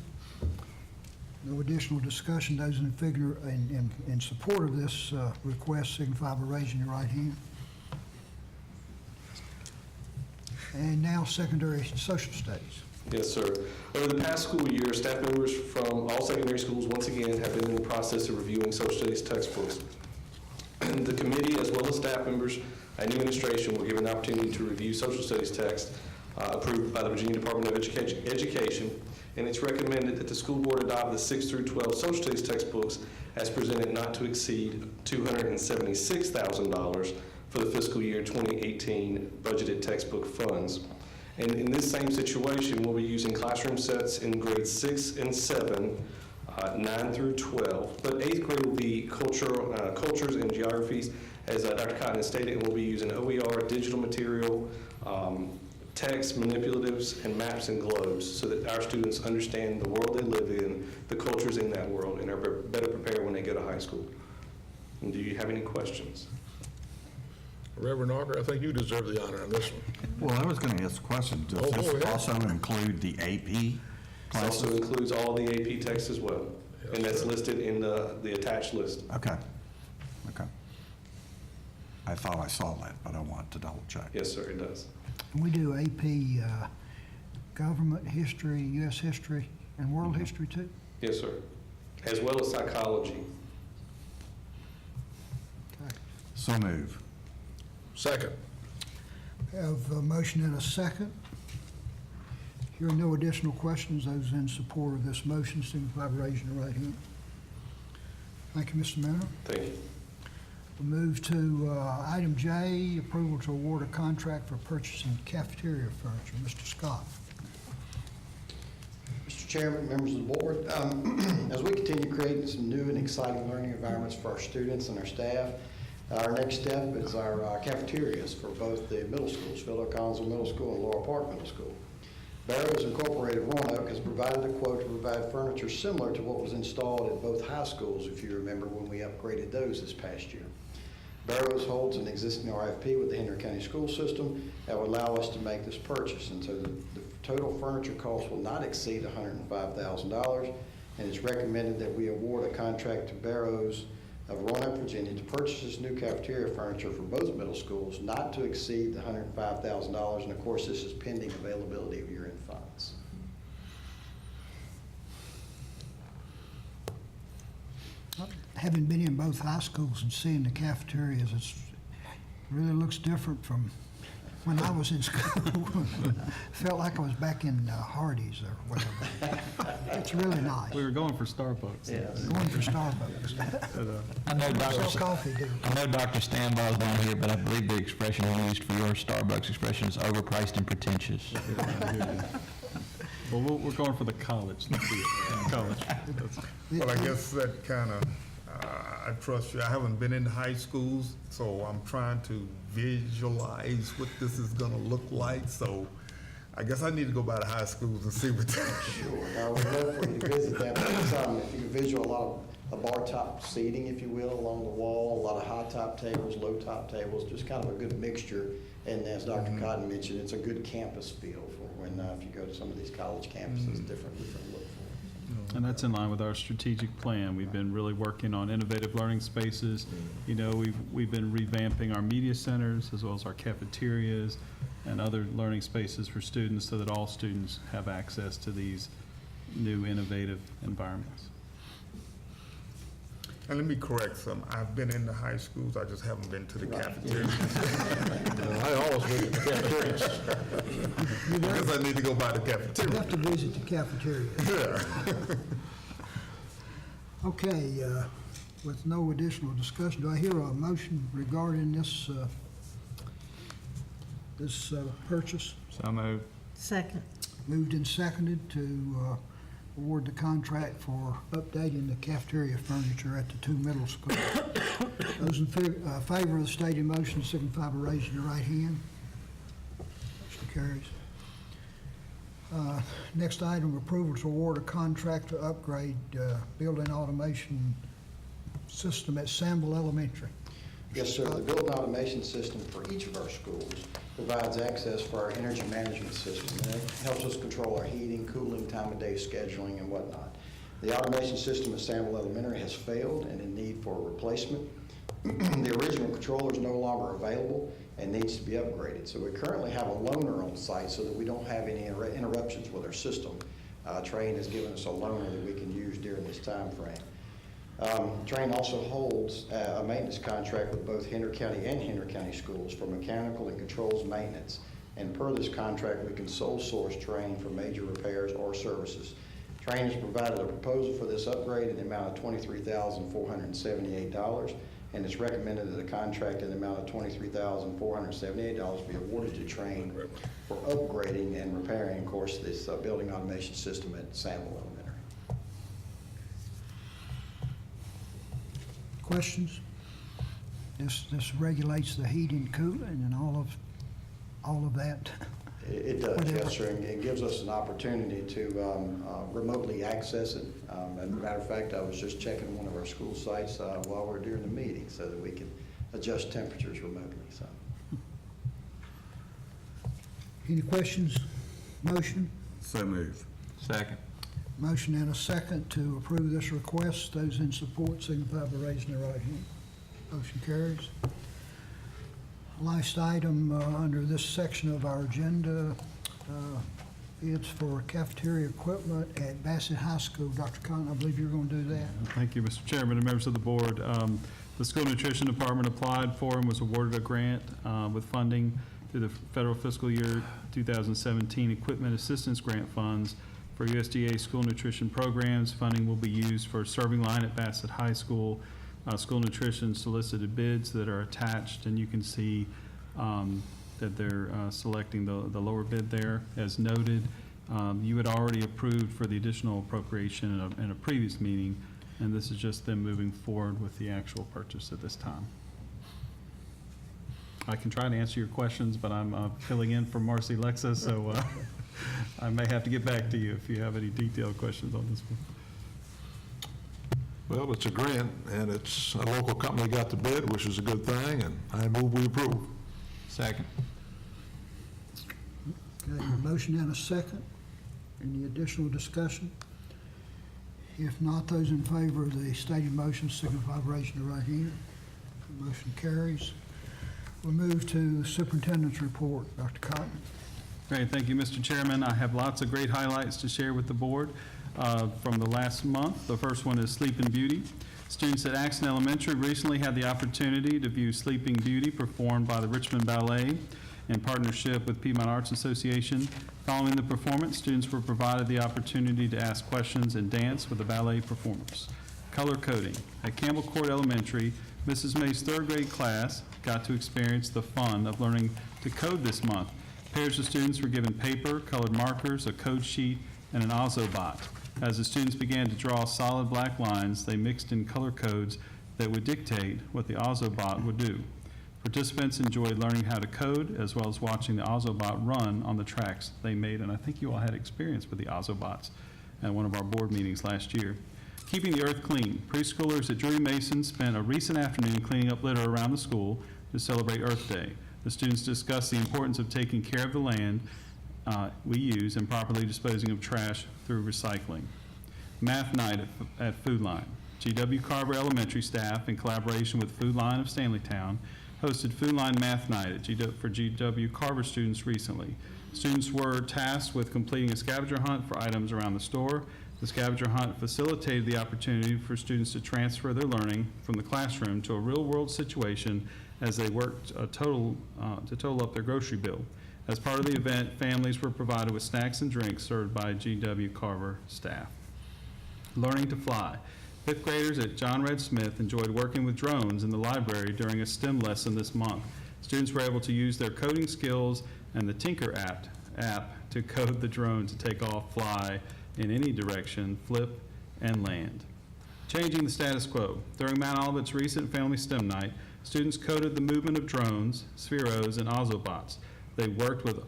No additional discussion. Those in support of this request signify by raising your right hand. And now secondary social studies. Yes, sir. Over the past school year, staff members from all secondary schools once again have been in the process of reviewing social studies textbooks. The committee, as well as staff members and administration, were given the opportunity to review social studies text approved by the Virginia Department of Education, and it's recommended that the school board adopt the 6 through 12 social studies textbooks as presented, not to exceed $276,000 for the fiscal year 2018 budgeted textbook funds. And in this same situation, we'll be using classroom sets in grades 6 and 7, 9 through 12, but 8th grade will be cultures and geographies, as Dr. Cotton has stated, and we'll be using OER, digital material, text, manipulatives, and maps and globes, so that our students understand the world they live in, the cultures in that world, and are better prepared when they go to high school. And do you have any questions? Reverend Archer, I think you deserve the honor on this one. Well, I was going to ask a question. Does this also include the AP It classes? also includes all the AP text as well, and that's listed in the attached list. Okay. Okay. I thought I saw that, but I want to double check. Yes, sir, it does. We do AP government history, U.S. history, and world history too? Yes, sir, as well as psychology. Okay. So move. Second. Have a motion and a second. Hearing no additional questions, those in support of this motion signify by raising your right hand. Thank you, Mr. Manor. Thank you. We'll move to item J, approval to award a contract for purchasing cafeteria furniture. Mr. Scott. Mr. Chairman, members of the board, as we continue creating some new and exciting learning environments for our students and our staff, our next step is our cafeterias for both the middle schools, Phil Collinsville Middle School and Laurel Park Middle School. Barrows Incorporated Roanoke has provided a quote to provide furniture similar to what was installed at both high schools, if you remember, when we upgraded those this past year. Barrows holds an existing RFP with the Henry County School System that would allow us to make this purchase. And so the total furniture cost will not exceed $105,000, and it's recommended that we award a contract to Barrows of Roanoke, Virginia to purchase this new cafeteria furniture for both middle schools, not to exceed the $105,000. And of course, this is pending availability of year-end funds. Having been in both high schools and seeing the cafeterias, it really looks different from when I was in school. Felt like I was back in Hardee's or whatever. It's really nice. We were going for Starbucks. Going for Starbucks. I know Sell coffee, dude. I know Dr. Stanbaugh's not here, but I believe the expression he used for your Starbucks expression is overpriced and pretentious. Well, we're going for the college. College. Well, I guess that kind of, I trust you. I haven't been in high schools, so I'm trying to visualize what this is going to look like. So I guess I need to go by the high schools and see what Sure. I would love for you to visit that. If you can visual a lot of bar top seating, if you will, along the wall, a lot of high top tables, low top tables, just kind of a good mixture. And as Dr. Cotton mentioned, it's a good campus feel for when if you go to some of these college campuses, different look for it. And that's in line with our strategic plan. We've been really working on innovative learning spaces. You know, we've been revamping our media centers as well as our cafeterias and other learning spaces for students so that all students have access to these new innovative environments. And let me correct some. I've been in the high schools, I just haven't been to the cafeterias. I always go to the cafeterias. I guess I need to go by the You cafeteria. have to visit the cafeteria. Yeah. Okay, with no additional discussion, do I hear a motion regarding this purchase? So moved. Second. Moved and seconded to award the contract for updating the cafeteria furniture at the two middle schools. Those in favor of the stated motion signify by raising your right hand. Motion carries. Next item, approval to award a contract to upgrade building automation system at Sample Elementary. Yes, sir. The building automation system for each of our schools provides access for our energy management system, and it helps us control our heating, cooling, time of day scheduling, and whatnot. The automation system at Sample Elementary has failed and in need for a replacement. The original controller is no longer available and needs to be upgraded. So we currently have a loaner on site so that we don't have any interruptions with our system. Trane has given us a loaner that we can use during this time frame. Trane also holds a maintenance contract with both Henry County and Henry County schools for mechanical and controls maintenance. And per this contract, we can sole source Trane for major repairs or services. Trane has provided a proposal for this upgrade in the amount of $23,478, and it's recommended that a contract in the amount of $23,478 be awarded to Trane for upgrading and repairing, of course, this building automation system at Sample Elementary. Questions? This regulates the heating, cooling, and all of that. It does, yes, sir, and it gives us an opportunity to remotely access it. As a matter of fact, I was just checking one of our school sites while we were during the meeting so that we can adjust temperatures remotely. So, Any questions? Motion? So moved. Second. Motion and a second to approve this request. Those in support signify by raising their right hand. Motion carries. Last item under this section of our agenda, it's for cafeteria equipment at Bassett High School. Dr. Cotton, I believe you're going to do that. Thank you, Mr. Chairman and members of the board. The School Nutrition Department applied for and was awarded a grant with funding through the federal fiscal year 2017 Equipment Assistance Grant Funds for USDA school nutrition programs. Funding will be used for serving line at Bassett High School. School nutrition solicited bids that are attached, and you can see that they're selecting the lower bid there as noted. You had already approved for the additional appropriation in a previous meeting, and this is just them moving forward with the actual purchase at this time. I can try to answer your questions, but I'm filling in for Marcy Lexa, so I may have to get back to you if you have any detailed questions on this one. Well, it's a grant, and it's a local company got the bid, which is a good thing, and I move we approve. Second. Okay, a motion and a second. Any additional discussion? If not, those in favor of the stated motion signify by raising the right hand. The motion carries. We'll move to the superintendent's report. Dr. Cotton. Great, thank you, Mr. Chairman. I have lots of great highlights to share with the board from the last month. The first one is Sleeping Beauty. Students at Axon Elementary recently had the opportunity to view Sleeping Beauty performed by the Richmond Ballet in partnership with Piedmont Arts Association. Following the performance, students were provided the opportunity to ask questions and dance with the ballet performers. Color coding. At Campbell Court Elementary, Mrs. May's third grade class got to experience the fun of learning to code this month. Pairs of students were given paper, colored markers, a code sheet, and an Ozobot. As the students began to draw solid black lines, they mixed in color codes that would dictate what the Ozobot would do. Participants enjoyed learning how to code as well as watching the Ozobot run on the tracks they made, and I think you all had experience with the Ozobots at one of our board meetings last year. Keeping the earth clean. Preschoolers at Drury Mason spent a recent afternoon cleaning up litter around the school to celebrate Earth Day. The students discussed the importance of taking care of the land we use and properly disposing of trash through recycling. Math night at Food Line. G.W. Carver Elementary staff, in collaboration with Food Line of Stanleytown, hosted Food Line Math Night for G.W. Carver students recently. Students were tasked with completing a scavenger hunt for items around the store. The scavenger hunt facilitated the opportunity for students to transfer their learning from the classroom to a real-world situation as they worked to total up their grocery bill. As part of the event, families were provided with snacks and drinks served by G.W. Carver staff. Learning to fly. Fifth graders at John Red Smith enjoyed working with drones in the library during a STEM lesson this month. Students were able to use their coding skills and the Tinker app to code the drone to take off, fly in any direction, flip, and land. Changing the status quo. During Mount Olivet's recent Family STEM Night, students coded the movement of drones, Spheros, and Ozobots. They worked with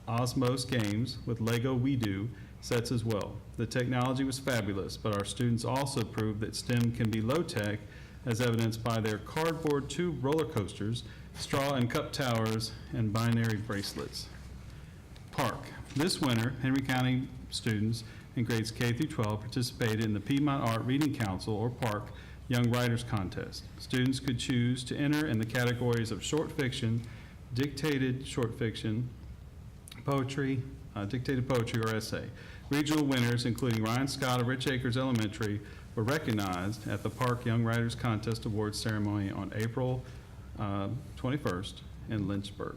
Osmos games with Lego We Do sets as well. The technology was fabulous, but our students also proved that STEM can be low-tech, as evidenced by their cardboard tube roller coasters, straw and cup towers, and binary bracelets. Park. This winter, Henry County students in grades K through 12 participated in the Piedmont Art Reading Council, or PARC, Young Writers Contest. Students could choose to enter in the categories of short fiction, dictated short fiction, poetry, dictated poetry, or essay. Regional winners, including Ryan Scott of Rich Acres Elementary, were recognized at the Park Young Writers Contest Awards ceremony on April 21st in Lynchburg.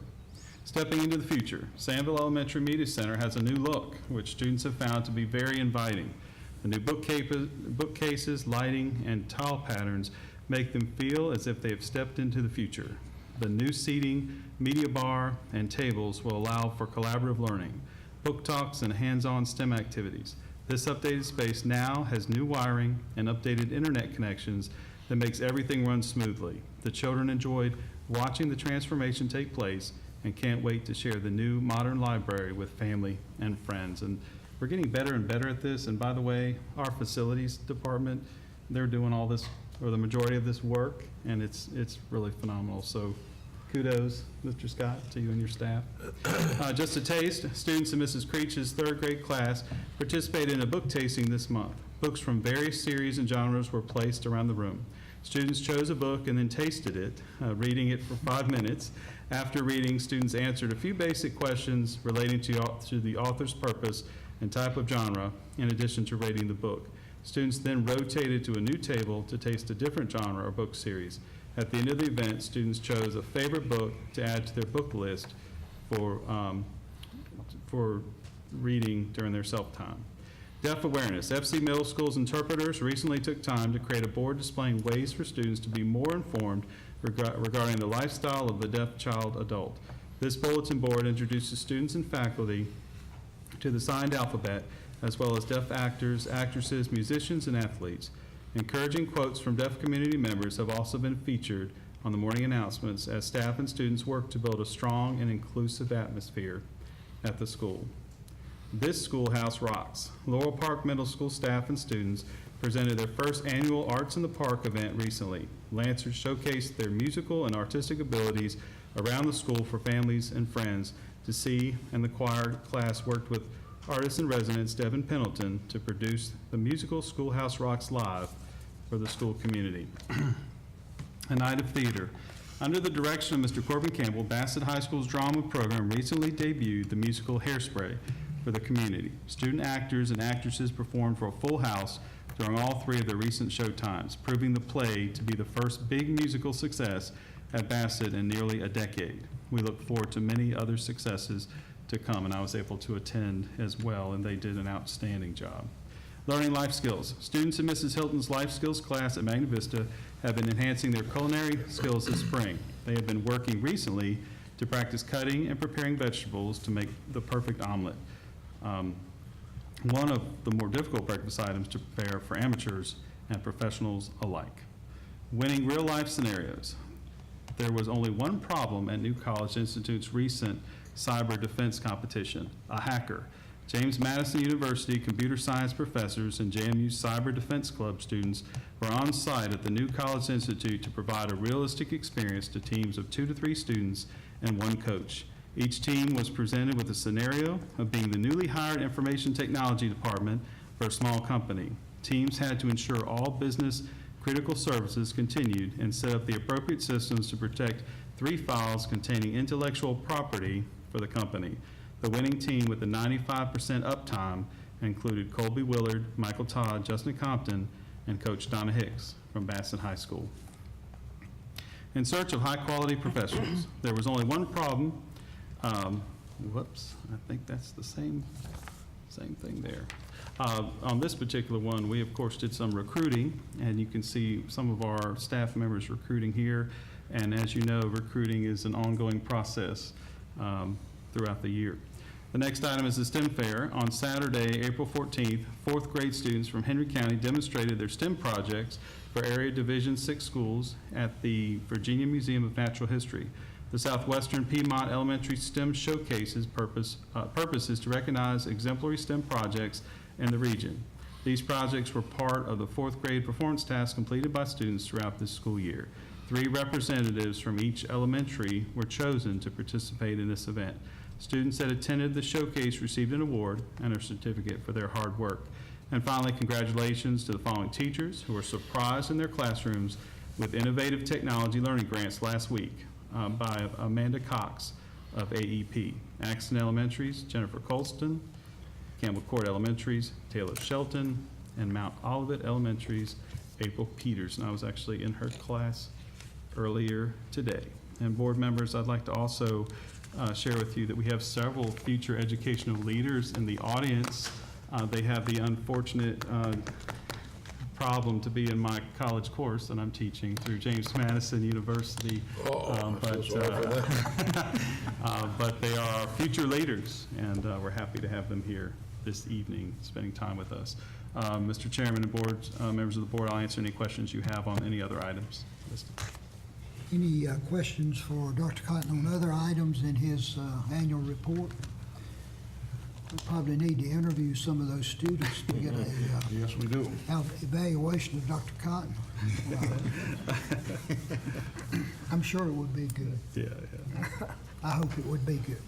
Stepping into the future, Sandville Elementary Media Center has a new look, which students have found to be very inviting. The new bookcases, lighting, and tile patterns make them feel as if they have stepped into the future. The new seating, media bar, and tables will allow for collaborative learning, book talks, and hands-on STEM activities. This updated space now has new wiring and updated internet connections that makes everything run smoothly. The children enjoyed watching the transformation take place and can't wait to share the new modern library with family and friends. And we're getting better and better at this. And by the way, our facilities department, they're doing all this, or the majority of this work, and it's really phenomenal. So kudos, Mr. Scott, to you and your staff. Just a taste, students in Mrs. Creech's third grade class participated in a book tasting this month. Books from various series and genres were placed around the room. Students chose a book and then tasted it, reading it for 5 minutes. After reading, students answered a few basic questions relating to the author's purpose and type of genre, in addition to rating the book. Students then rotated to a new table to taste a different genre or book series. At the end of the event, students chose a favorite book to add to their book list for reading during their self-time. Deaf awareness. FC Middle School's interpreters recently took time to create a board displaying ways for students to be more informed regarding the lifestyle of the deaf child adult. This bulletin board introduces students and faculty to the signed alphabet, as well as deaf actors, actresses, musicians, and athletes. Encouraging quotes from deaf community members have also been featured on the morning announcements as staff and students work to build a strong and inclusive atmosphere at the school. This schoolhouse rocks. Laurel Park Middle School staff and students presented their first annual Arts in the Park event recently. Lancers showcased their musical and artistic abilities around the school for families and friends to see, and the choir class worked with artist in residence Devin Pendleton to produce the musical Schoolhouse Rocks Live for the school community. A night of theater. Under the direction of Mr. Corbin Campbell, Bassett High School's drama program recently debuted the musical Hairspray for the community. Student actors and actresses performed for a full house during all 3 of their recent showtimes, proving the play to be the first big musical success at Bassett in nearly a decade. We look forward to many other successes to come, and I was able to attend as well, and they did an outstanding job. Learning life skills. Students in Mrs. Hilton's life skills class at Magna Vista have been enhancing their culinary skills this spring. They have been working recently to practice cutting and preparing vegetables to make the perfect omelet. One of the more difficult breakfast items to prepare for amateurs and professionals alike. Winning real life scenarios. There was only one problem at New College Institute's recent cyber defense competition: a hacker. James Madison University computer science professors and JMU Cyber Defense Club students were on site at the New College Institute to provide a realistic experience to teams of 2 to 3 students and 1 coach. Each team was presented with a scenario of being the newly hired information technology department for a small company. Teams had to ensure all business critical services continued and set up the appropriate systems to protect 3 files containing intellectual property for the company. The winning team with the 95% uptime included Colby Willard, Michael Todd, Justin Compton, and Coach Donna Hicks from Bassett High School. In search of high-quality professionals, there was only one problem. Whoops, I think that's the same thing there. On this particular one, we of course did some recruiting, and you can see some of our staff members recruiting here. And as you know, recruiting is an ongoing process throughout the year. The next item is the STEM Fair. On Saturday, April 14th, 4th grade students from Henry County demonstrated their STEM projects for Area Division 6 schools at the Virginia Museum of Natural History. The Southwestern Piedmont Elementary STEM Showcase's purpose is to recognize exemplary STEM projects in the region. These projects were part of the 4th grade performance tasks completed by students throughout this school year. 3 representatives from each elementary were chosen to participate in this event. Students that attended the showcase received an award and a certificate for their hard work. And finally, congratulations to the following teachers who were surprised in their classrooms with innovative technology learning grants last week by Amanda Cox of AEP. Axton Elementary's Jennifer Colston, Campbell Court Elementary's Taylor Shelton, and Mount Olivet Elementary's April Peters. And I was actually in her class earlier today. And board members, I'd like to also share with you that we have several future educational leaders in the audience. They have the unfortunate problem to be in my college course that I'm teaching through James Madison University. But they are future leaders, and we're happy to have them here this evening, spending time with us. Mr. Chairman and board, members of the board, I'll answer any questions you have on any other items listed. Any questions for Dr. Cotton on other items in his annual report? We probably need to interview some of those students to get a yes, we do. Evaluation of Dr. Cotton. I'm sure it would be good. Yeah. I hope it would be good.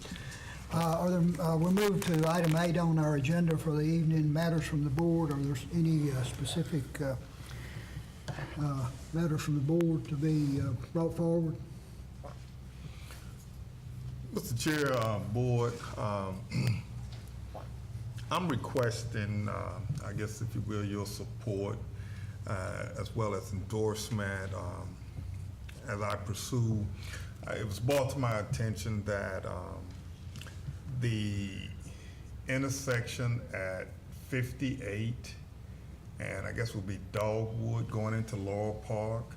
We'll move to item 8 on our agenda for the evening, matters from the board. Are there any specific matters from the board to be brought forward? Mr. Chair, board, I'm requesting, I guess if you will, your support as well as endorsement as I pursue. It was brought to my attention that the intersection at 58 and I guess would be Dogwood going into Laurel Park.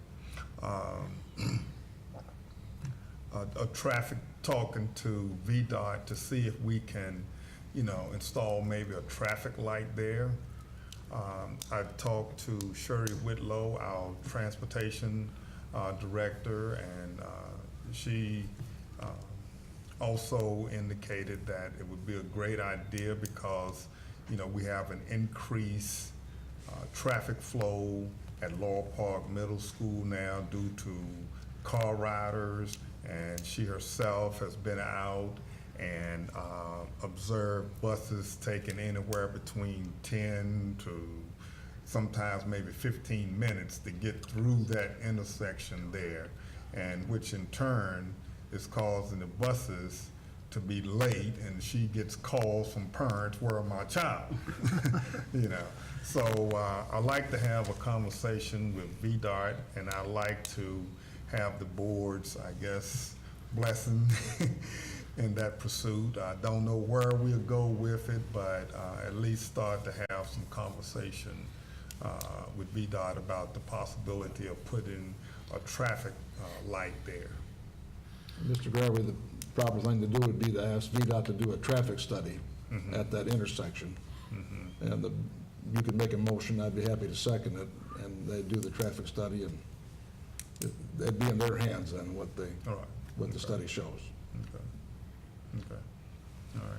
A traffic talking to VDOT to see if we can install maybe a traffic light there. I talked to Sherry Whitlow, our transportation director, and she also indicated that it would be a great idea because, we have an increased traffic flow at Laurel Park Middle School now due to car riders, and she herself has been out and observed buses taking anywhere between 10 to sometimes maybe 15 minutes to get through that intersection there, and which in turn is causing the buses to be late, and she gets calls from parents, "Where are my child?" So I like to have a conversation with VDOT, and I like to have the board's, I guess, blessing in that pursuit. I don't know where we'll go with it, but at least start to have some conversation with VDOT about the possibility of putting a traffic light there. Mr. Gravely, the proper thing to do would be to ask VDOT to do a traffic study at that intersection. And you could make a motion, I'd be happy to second it, and they do the traffic study, and it'd be in their hands then what the study shows. Okay. All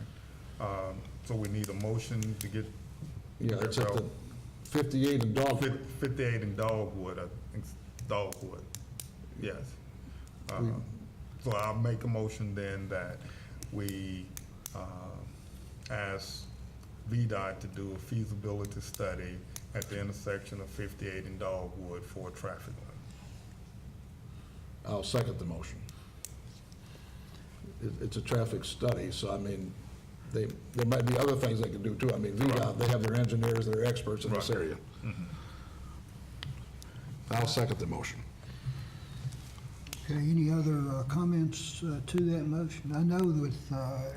right. So we need a motion to get. Yeah, it's at the 58 in Dogwood. 58 in Dogwood, I think, Dogwood, yes. So I'll make a motion then that we ask VDOT to do a feasibility study at the intersection of 58 and Dogwood for a traffic light. I'll second the motion. It's a traffic study, so I mean, there might be other things they can do too. I mean, VDOT, they have their engineers, they're experts in this area. I'll second the motion. Okay, any other comments to that motion? I know that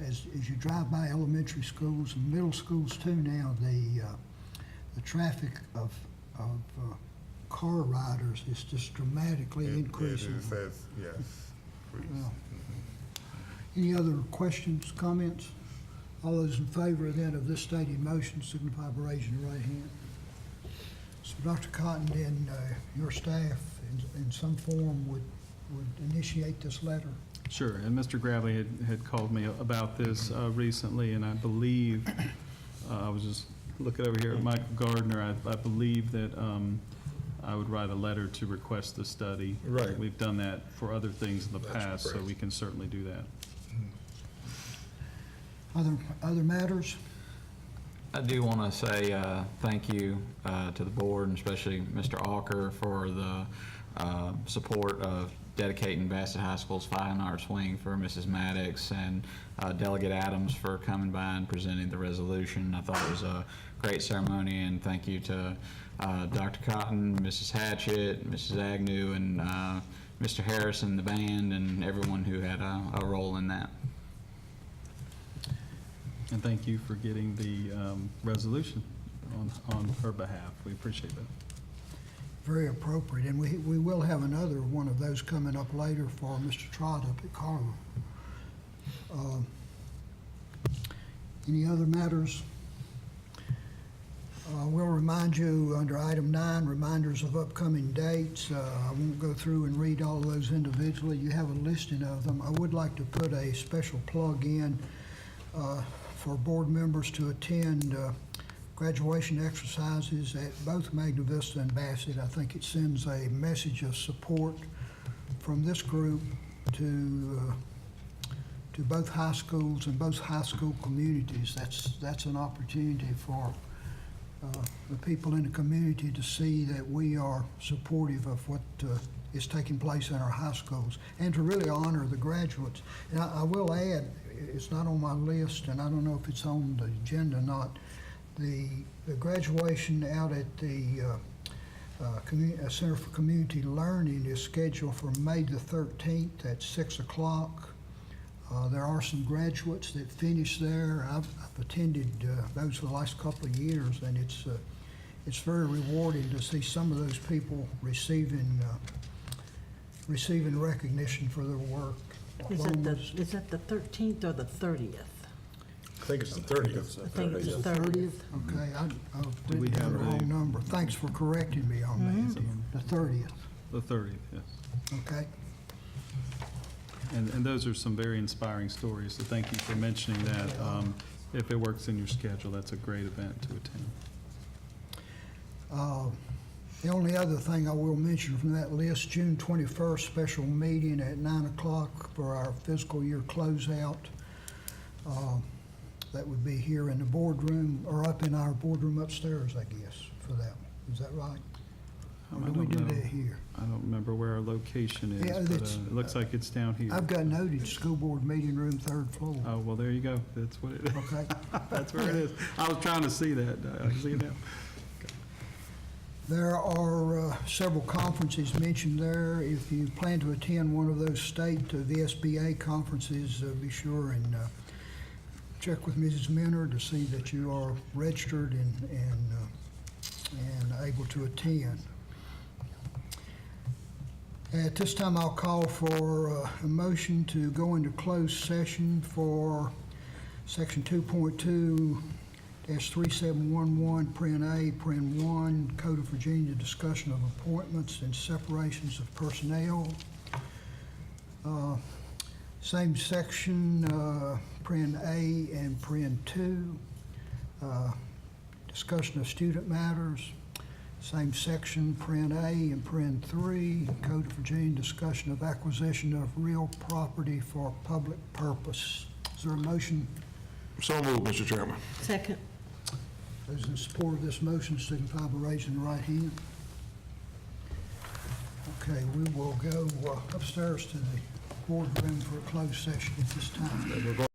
as you drive by elementary schools and middle schools too now, the traffic of car riders is just dramatically increasing. It says, yes. Well, any other questions, comments? All those in favor then of this stated motion signify by raising your right hand. So Dr. Cotton and your staff in some form would initiate this letter? Sure, and Mr. Gravely had called me about this recently, and I believe, I was just looking over here at Michael Gardner, I believe that I would write a letter to request the study. Right. We've done that for other things in the past, so we can certainly do that. Other matters? I do want to say thank you to the board, and especially Mr. Alker for the support of dedicating Bassett High School's Fine Arts Wing for Mrs. Maddox, and Delegate Adams for coming by and presenting the resolution. I thought it was a great ceremony, and thank you to Dr. Cotton, Mrs. Hatchett, Mrs. Agnew, and Mr. Harrison, the band, and everyone who had a role in that. And thank you for getting the resolution on her behalf. We appreciate that. Very appropriate, and we will have another one of those coming up later for Mr. Trott up at Carver. Any other matters? We'll remind you under item 9, reminders of upcoming dates. I won't go through and read all of those individually. You have a listing of them. I would like to put a special plug in for board members to attend graduation exercises at both Magna Vista and Bassett. I think it sends a message of support from this group to both high schools and both high school communities. That's an opportunity for the people in the community to see that we are supportive of what is taking place in our high schools, and to really honor the graduates. And I will add, it's not on my list, and I don't know if it's on the agenda or not, the graduation out at the Center for Community Learning is scheduled for May the 13th at 6 o'clock. There are some graduates that finish there. I've attended those for the last couple of years, and it's very rewarding to see some of those people receiving recognition for their work. Is that the 13th or the 30th? I think it's the 30th. I think it's the 30th. Okay, I Do we didn't have have the a- wrong number. Thanks for correcting me on that. The 30th, The 30th, yes. okay? And those are some very inspiring stories, so thank you for mentioning that. If it works in your schedule, that's a great event to attend. The only other thing I will mention from that list, June 21st, special meeting at 9 o'clock for our fiscal year closeout. That would be here in the boardroom, or up in our boardroom upstairs, I guess, for that one. Is that right? Or I do we don't do know. that here? I don't remember where our location Yeah, is, but it's- it looks like it's down here. I've got noted, school board meeting room, 3rd floor. Oh, well, there you go. That's what it is. Okay. That's where it is. I was trying to see that. I can see it now. There are several conferences mentioned there. If you plan to attend one of those state VSBA conferences, be sure and check with Mrs. Minner to see that you are registered and able to attend. At this time, I'll call for a motion to go into closed session for Section 2.2-3711, Paren A, Paren 1, Code of Virginia, discussion of appointments and separations of personnel. Same section, Paren A and Paren 2, discussion of student matters. Same section, Paren A and Paren 3, Code of Virginia, discussion of acquisition of real property for public purpose. Is there a motion? So moved, Mr. Chairman. Second. Those in support of this motion signify by raising the right hand. Okay, we will go upstairs to the boardroom for a closed session at this time.